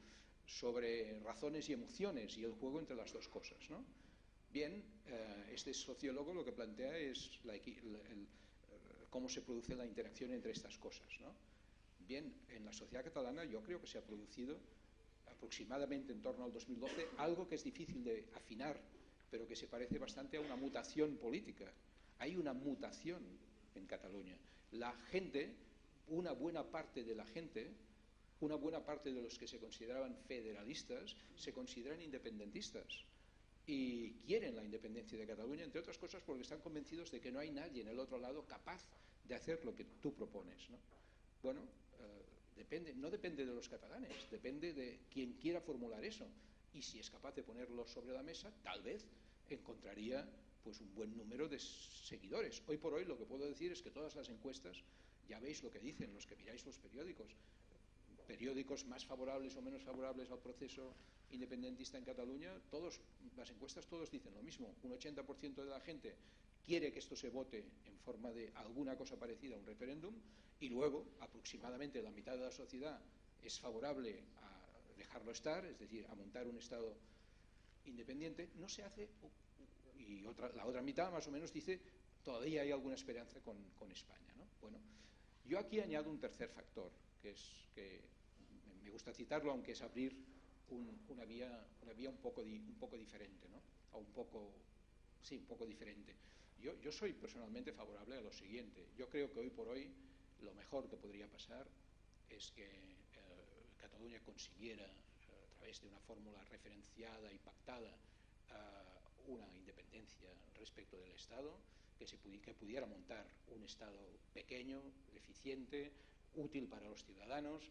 sobre razones y emociones y el juego entre las dos cosas, ¿no? Bien, este sociólogo lo que plantea es cómo se produce la interacción entre estas cosas, ¿no? Bien, en la sociedad catalana yo creo que se ha producido aproximadamente en torno al 2012 algo que es difícil de afinar, pero que se parece bastante a una mutación política. Hay una mutación en Cataluña. La gente, una buena parte de la gente, una buena parte de los que se consideraban federalistas, se consideran independentistas y quieren la independencia de Cataluña, entre otras cosas porque están convencidos de que no hay nadie en el otro lado capaz de hacer lo que tú propones, ¿no? Bueno, no depende de los catalanes, depende de quien quiera formular eso, y si es capaz de ponerlo sobre la mesa, tal vez encontraría pues un buen número de seguidores. Hoy por hoy lo que puedo decir es que todas las encuestas, ya veis lo que dicen los que miráis los periódicos más favorables o menos favorables al proceso independentista en Cataluña, las encuestas todos dicen lo mismo. Un 80% de la gente quiere que esto se vote en forma de alguna cosa parecida a un referéndum, y luego aproximadamente la mitad de la sociedad es favorable a dejarlo estar, es decir, a montar un Estado independiente. No se hace, y la otra mitad más o menos dice todavía hay alguna esperanza con España, ¿no? Bueno, yo aquí añado un tercer factor, que es que me gusta citarlo, aunque es abrir una vía un poco diferente, ¿no? O un poco diferente. Yo soy personalmente favorable a lo siguiente. Yo creo que hoy por hoy lo mejor que podría pasar es que Cataluña consiguiera, a través de una fórmula referenciada y pactada, una independencia respecto del Estado, que pudiera montar un Estado pequeño, eficiente, útil para los ciudadanos,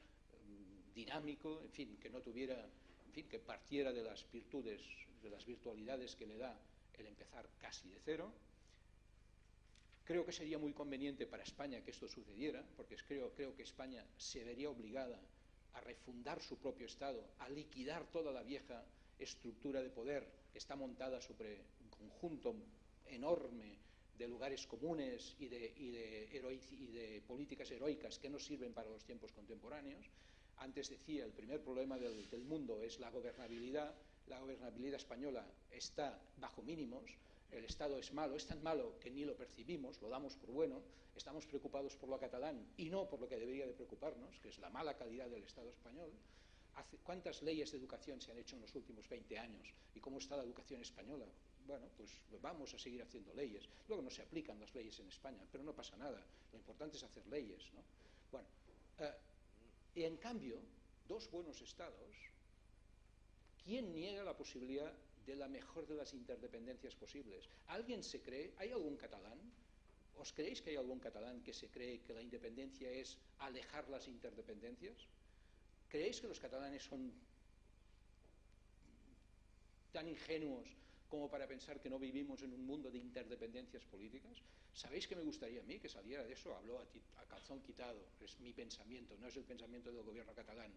dinámico, en fin, que no tuviera, en fin, que partiera de las virtudes, de las virtualidades que le da el empezar casi de cero. Creo que sería muy conveniente para España que esto sucediera, porque creo que España se vería obligada a refundar su propio Estado, a liquidar toda la vieja estructura de poder que está montada sobre un conjunto enorme de lugares comunes y de políticas heroicas que no sirven para los tiempos contemporáneos. Antes decía, el primer problema del mundo es la gobernabilidad. La gobernabilidad española está bajo mínimos. El Estado es malo, es tan malo que ni lo percibimos, lo damos por bueno. Estamos preocupados por lo catalán y no por lo que debería de preocuparnos, que es la mala calidad del Estado español. ¿Cuántas leyes de educación se han hecho en los últimos 20 años? ¿Y cómo está la educación española? Bueno, pues vamos a seguir haciendo leyes. Luego no se aplican las leyes en España, pero no pasa nada. Lo importante es hacer leyes, ¿no? Bueno, y en cambio, dos buenos estados, ¿quién niega la posibilidad de la mejor de las interdependencias posibles? ¿Alguien se cree? ¿Hay algún catalán? ¿Os creéis que hay algún catalán que se cree que la independencia es alejar las interdependencias? ¿Creéis que los catalanes son tan ingenuos como para pensar que no vivimos en un mundo de interdependencias políticas? ¿Sabéis que me gustaría a mí que saliera de eso? Habló a calzón quitado, es mi pensamiento, no es el pensamiento del gobierno catalán.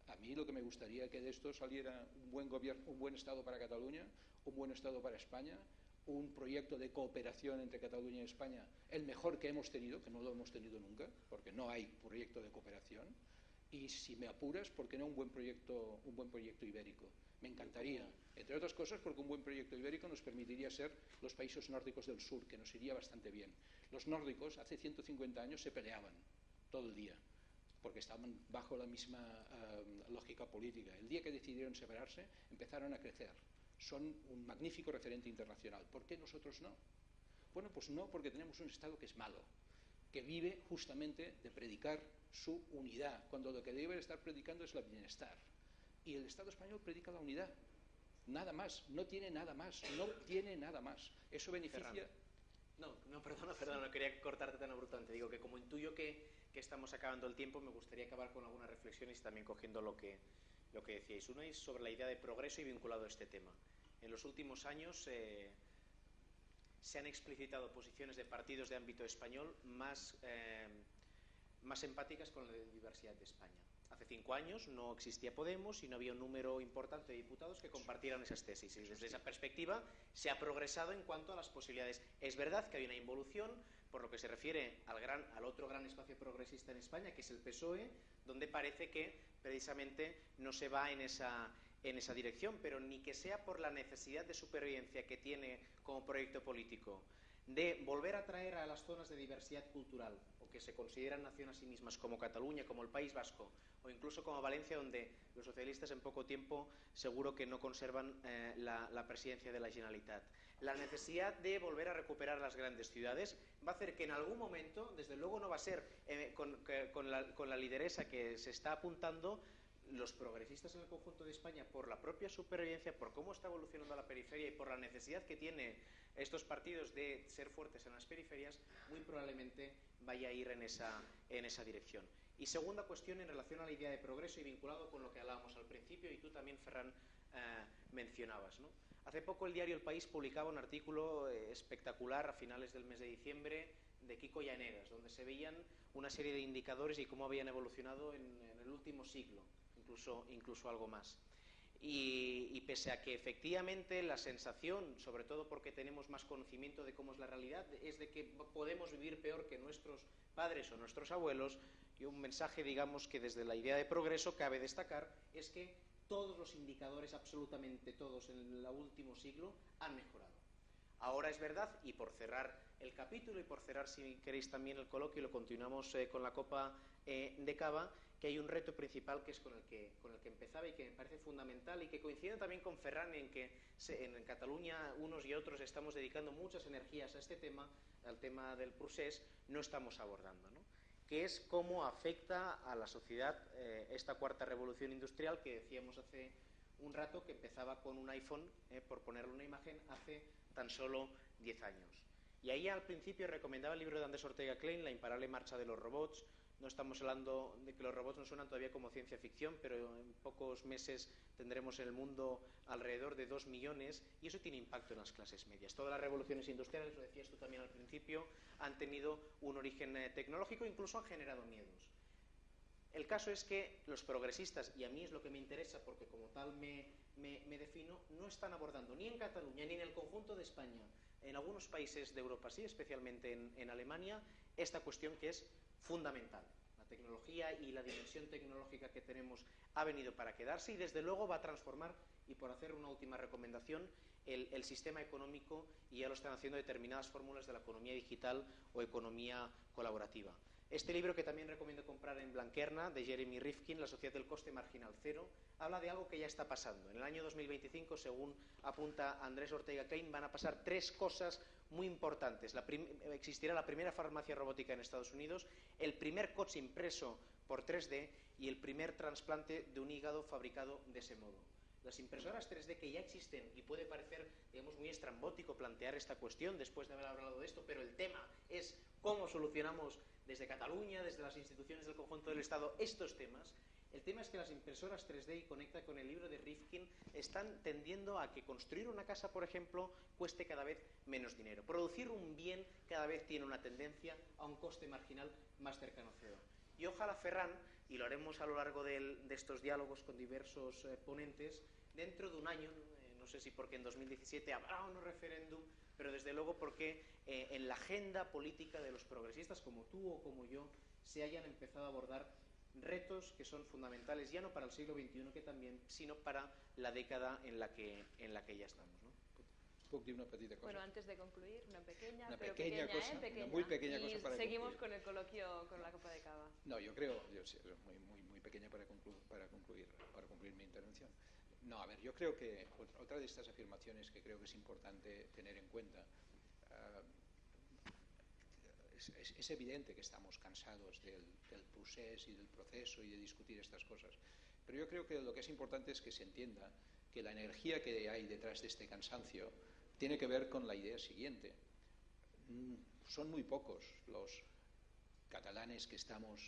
A mí lo que me gustaría que de esto saliera un buen gobierno, un buen Estado para Cataluña, un buen Estado para España, un proyecto de cooperación entre Cataluña y España, el mejor que hemos tenido, que no lo hemos tenido nunca, porque no hay proyecto de cooperación. Y si me apuras, ¿por qué no un buen proyecto ibérico? Me encantaría, entre otras cosas porque un buen proyecto ibérico nos permitiría ser los países nórdicos del sur, que nos iría bastante bien. Los nórdicos hace 150 años se peleaban todo el día, porque estaban bajo la misma lógica política. El día que decidieron separarse, empezaron a crecer. Son un magnífico referente internacional. ¿Por qué nosotros no? Bueno, pues no, porque tenemos un Estado que es malo, que vive justamente de predicar su unidad, cuando lo que debe estar predicando es el bienestar. Y el Estado español predica la unidad, nada más, no tiene nada más, no tiene nada más. Eso beneficia... Perdona, no quería cortarte tan abruptamente. Digo que como intuyo que estamos acabando el tiempo, me gustaría acabar con algunas reflexiones y también cogiendo lo que decíais. Una es sobre la idea de progreso y vinculado a este tema. En los últimos años se han explicitado posiciones de partidos de ámbito español más empáticas con la diversidad de España. Hace 5 años no existía Podemos y no había un número importante de diputados que compartieran esas tesis. Y desde esa perspectiva se ha progresado en cuanto a las posibilidades. Es verdad que hay una involución por lo que se refiere al otro gran espacio progresista en España, que es el PSOE, donde parece que precisamente no se va en esa dirección, pero ni que sea por la necesidad de supervivencia que tiene como proyecto político de volver a traer a las zonas de diversidad cultural o que se consideran nación a sí mismas como Cataluña, como el País Vasco o incluso como Valencia, donde los socialistas en poco tiempo seguro que no conservan la presidencia de la Generalitat. La necesidad de volver a recuperar las grandes ciudades va a hacer que en algún momento, desde luego no va a ser con la lideresa que se está apuntando, los progresistas en el conjunto de España, por la propia supervivencia, por cómo está evolucionando la periferia y por la necesidad que tiene estos partidos de ser fuertes en las periferias, muy probablemente vaya a ir en esa dirección. Y segunda cuestión en relación a la idea de progreso y vinculado con lo que hablábamos al principio y tú también, Ferran, mencionabas, ¿no? Hace poco el diario El País publicaba un artículo espectacular a finales del mes de diciembre de Kiko Llaneras, donde se veían una serie de indicadores y cómo habían evolucionado en el último siglo, incluso algo más. Y pese a que efectivamente la sensación, sobre todo porque tenemos más conocimiento de cómo es la realidad, es de que podemos vivir peor que nuestros padres o nuestros abuelos, y un mensaje, digamos, que desde la idea de progreso cabe destacar, es que todos los indicadores, absolutamente todos, en el último siglo han mejorado. Ahora es verdad, y por cerrar el capítulo y por cerrar, si queréis, también el coloquio, lo continuamos con la copa de cava, que hay un reto principal que es con el que empezaba y que me parece fundamental y que coincide también con Ferran en que en Cataluña unos y otros estamos dedicando muchas energías a este tema, al tema del procés, no estamos abordando, ¿no? Que es cómo afecta a la sociedad esta cuarta revolución industrial que decíamos hace un rato, que empezaba con un iPhone, por ponerle una imagen, hace tan solo 10 años. Y ahí al principio recomendaba el libro de Andrés Ortega Klein, La imparable marcha de los robots, No estamos hablando de que los robots no suenan todavía como ciencia ficción, pero en pocos meses tendremos en el mundo alrededor de 2 millones y eso tiene impacto en las clases medias. Todas las revoluciones industriales, lo decías tú también al principio, han tenido un origen tecnológico e incluso han generado miedos. El caso es que los progresistas, y a mí es lo que me interesa porque como tal me defino, no están abordando ni en Cataluña ni en el conjunto de España, en algunos países de Europa sí, especialmente en Alemania, esta cuestión que es fundamental. La tecnología y la dimensión tecnológica que tenemos ha venido para quedarse y desde luego va a transformar, y por hacer una última recomendación, el sistema económico, y ya lo están haciendo determinadas fórmulas de la economía digital o economía colaborativa. Este libro, que también recomiendo comprar en Blanquerna, de Jeremy Rifkin, La sociedad del coste marginal cero, habla de algo que ya está pasando. En el año 2025, según apunta Andrés Ortega Klein, van a pasar 3 cosas muy importantes. Existirá la primera farmacia robótica en Estados Unidos, el primer coche impreso por 3D y el primer trasplante de un hígado fabricado de ese modo. Las impresoras 3D que ya existen, y puede parecer, digamos, muy estrambótico plantear esta cuestión después de haber hablado de esto, pero el tema es cómo solucionamos desde Cataluña, desde las instituciones del conjunto del Estado, estos temas. El tema es que las impresoras 3D, y conecta con el libro de Rifkin, están tendiendo a que construir una casa, por ejemplo, cueste cada vez menos dinero. Producir un bien cada vez tiene una tendencia a un coste marginal más cercano a cero. Y ojalá, Ferran, y lo haremos a lo largo de estos diálogos con diversos ponentes, dentro de un año, no sé si porque en 2017 habrá un referéndum, pero desde luego porque en la agenda política de los progresistas, como tú o como yo, se hayan empezado a abordar retos que son fundamentales, ya no para el siglo XXI, que también, sino para la década en la que ya estamos, ¿no? Puc dir una petita cosa? Bueno, antes de concluir, una pequeña cosa, pequeña. una muy pequeña y cosa para seguimos concluir. con el coloquio con la copa de cava. No, yo creo, muy pequeña para concluir mi intervención. No, a ver, yo creo que otra de estas afirmaciones que creo que es importante tener en cuenta, es evidente que estamos cansados del procés y del proceso y de discutir estas cosas, pero yo creo que lo que es importante es que se entienda que la energía que hay detrás de este cansancio tiene que ver con la idea siguiente. Son muy pocos los catalanes que estamos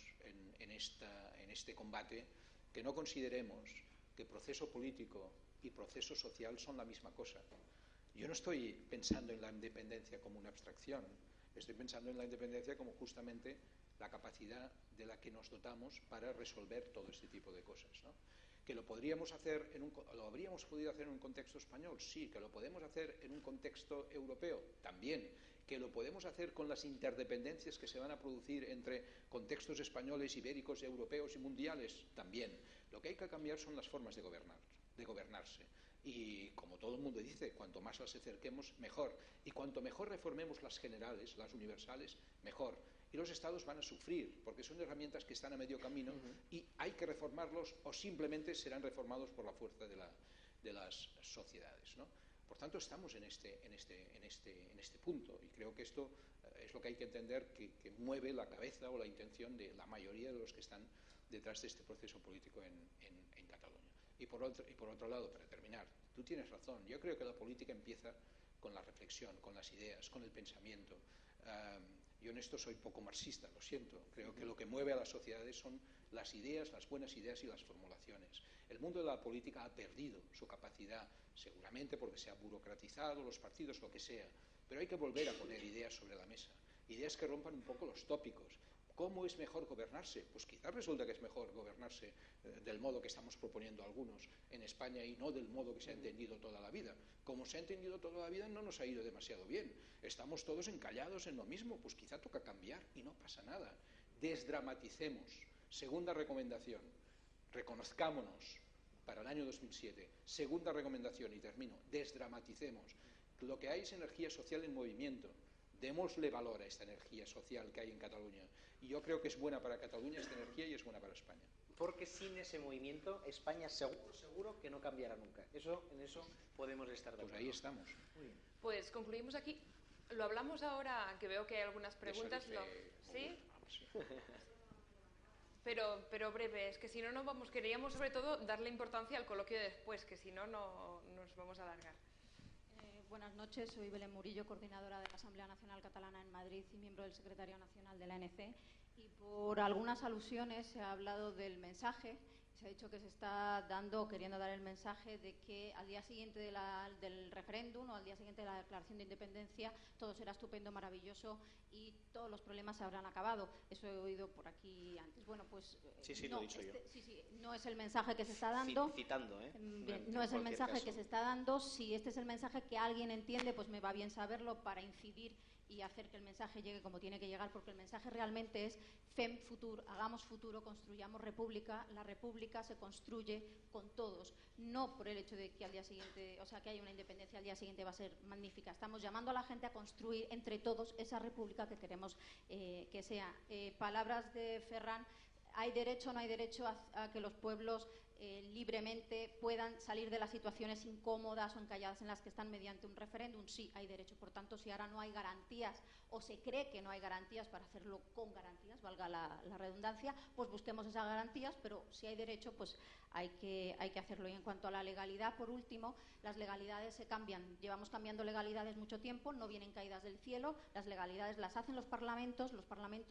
en este combate que no consideremos que proceso político y proceso social son la misma cosa. Yo no estoy pensando en la independencia como una abstracción, estoy pensando en la independencia como justamente la capacidad de la que nos dotamos para resolver todo este tipo de cosas, ¿no? Que lo habríamos podido hacer en un contexto español, sí. Que lo podemos hacer en un contexto europeo, también. Que lo podemos hacer con las interdependencias que se van a producir entre contextos españoles, ibéricos, europeos y mundiales, también. Lo que hay que cambiar son las formas de gobernarse. Y como todo el mundo dice, cuanto más las acerquemos, mejor. Y cuanto mejor reformemos las generales, las universales, mejor. Y los estados van a sufrir, porque son herramientas que están a medio camino y hay que reformarlos o simplemente serán reformados por la fuerza de las sociedades, ¿no? Por tanto, estamos en este punto y creo que esto es lo que hay que entender que mueve la cabeza o la intención de la mayoría de los que están detrás de este proceso político en Cataluña. Y por otro lado, para terminar, tú tienes razón, yo creo que la política empieza con la reflexión, con las ideas, con el pensamiento. Yo en esto soy poco marxista, lo siento. Creo que lo que mueve a las sociedades son las ideas, las buenas ideas y las formulaciones. El mundo de la política ha perdido su capacidad, seguramente porque se ha burocratizado, los partidos, lo que sea, pero hay que volver a poner ideas sobre la mesa, ideas que rompan un poco los tópicos. ¿Cómo es mejor gobernarse? Pues quizás resulta que es mejor gobernarse del modo que estamos proponiendo algunos en España y no del modo que se ha entendido toda la vida. Como se ha entendido toda la vida no nos ha ido demasiado bien. Estamos todos encallados en lo mismo, pues quizá toca cambiar y no pasa nada. Desdramaticemos. Segunda recomendación, reconozcámonos para el año 2007. Segunda recomendación, y termino, desdramaticemos. Lo que hay es energía social en movimiento. Démosle valor a esta energía social que hay en Cataluña. Y yo creo que es buena para Cataluña esta energía y es buena para España. Porque sin ese movimiento, España seguro que no cambiará nunca. En eso podemos estar de acuerdo. Pues ahí estamos. Muy bien. Pues concluimos aquí. Lo hablamos ahora, que veo que hay algunas preguntas. ¿Sí? Pero breve, es que si no, no vamos. Queríamos sobre todo darle importancia al coloquio de después, que si no, no nos vamos a alargar. Buenas noches, soy Belén Murillo, coordinadora de la Asamblea Nacional Catalana en Madrid y miembro del Secretariado Nacional de la ANC. Y por algunas alusiones se ha hablado del mensaje. Se ha dicho que se está dando, queriendo dar el mensaje de que al día siguiente del referéndum o al día siguiente de la declaración de independencia todo será estupendo, maravilloso y todos los problemas se habrán acabado. Eso he oído por aquí antes. Bueno, pues Sí, no, lo he dicho yo. Sí, no es el mensaje que se está dando. Citando, Bien, no es el mensaje que se está dando. Si este es el mensaje que alguien entiende, pues me va bien saberlo para incidir y hacer que el mensaje llegue como tiene que llegar, porque el mensaje realmente es Fem Futur, hagamos futuro, construyamos república. La república se construye con todos, no por el hecho de que al día siguiente, o sea, que haya una independencia al día siguiente va a ser magnífica. Estamos llamando a la gente a construir entre todos esa república que queremos que sea. Palabras de Ferran. ¿Hay derecho o no hay derecho a que los pueblos libremente puedan salir de las situaciones incómodas o encalladas en las que están mediante un referéndum? Sí, hay derecho. Por tanto, si ahora no hay garantías o se cree que no hay garantías para hacerlo con garantías, valga la redundancia, pues busquemos esas garantías, pero si hay derecho, pues hay que hacerlo. Y en cuanto a la legalidad, por último, las legalidades se cambian. Llevamos cambiando legalidades mucho tiempo, no vienen caídas del cielo, las legalidades las hacen los parlamentos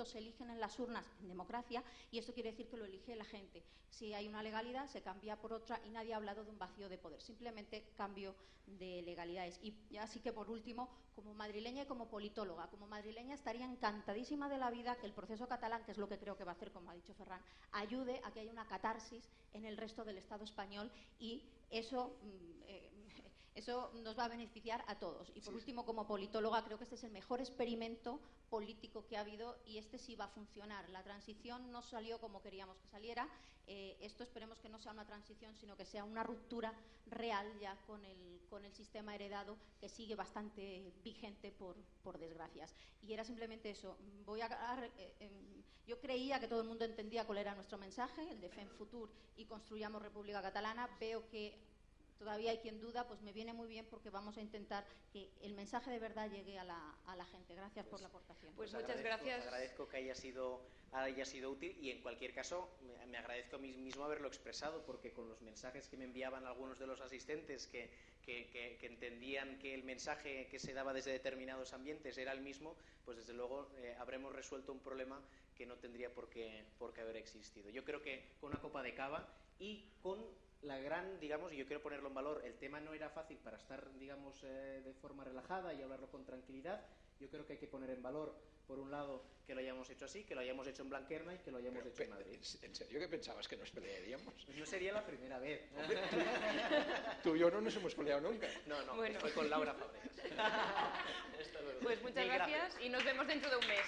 se eligen en las urnas en democracia y esto quiere decir que lo elige la gente. Si hay una legalidad, se cambia por otra y nadie ha hablado de un vacío de poder, simplemente cambio de legalidades. Y ya sí que por último, como madrileña y como politóloga, como madrileña estaría encantadísima de la vida que el proceso catalán, que es lo que creo que va a hacer, como ha dicho Ferran, ayude a que haya una catarsis en el resto del Estado español y eso nos va a beneficiar a todos. Y por último, como politóloga, creo que este es el mejor experimento político que ha habido y este sí va a funcionar. La transición no salió como queríamos que saliera. Esto esperemos que no sea una transición, sino que sea una ruptura real ya con el sistema heredado, que sigue bastante vigente por desgracias. Y era simplemente eso. Yo creía que todo el mundo entendía cuál era nuestro mensaje, el de Fem Futur y construyamos República Catalana. Veo que todavía hay quien duda, pues me viene muy bien porque vamos a intentar que el mensaje de verdad llegue a la gente. Gracias por la aportación. Pues muchas gracias. Agradezco que haya sido útil y en cualquier caso me agradezco a mí mismo haberlo expresado, porque con los mensajes que me enviaban algunos de los asistentes que entendían que el mensaje que se daba desde determinados ambientes era el mismo, pues desde luego habremos resuelto un problema que no tendría por qué haber existido. Yo creo que con una copa de cava y con la gran, digamos, y yo quiero ponerlo en valor, el tema no era fácil para estar, digamos, de forma relajada y hablarlo con tranquilidad. Yo creo que hay que poner en valor, por un lado, que lo hayamos hecho así, que lo hayamos hecho en Blanquerna y que lo hayamos hecho en Madrid. ¿En serio que pensabas que nos pelearíamos? Pues no sería la primera vez. Tú y yo no nos hemos peleado nunca. No, bueno. fue con Laura Fabregas. Pues muchas gracias y nos vemos dentro de un mes.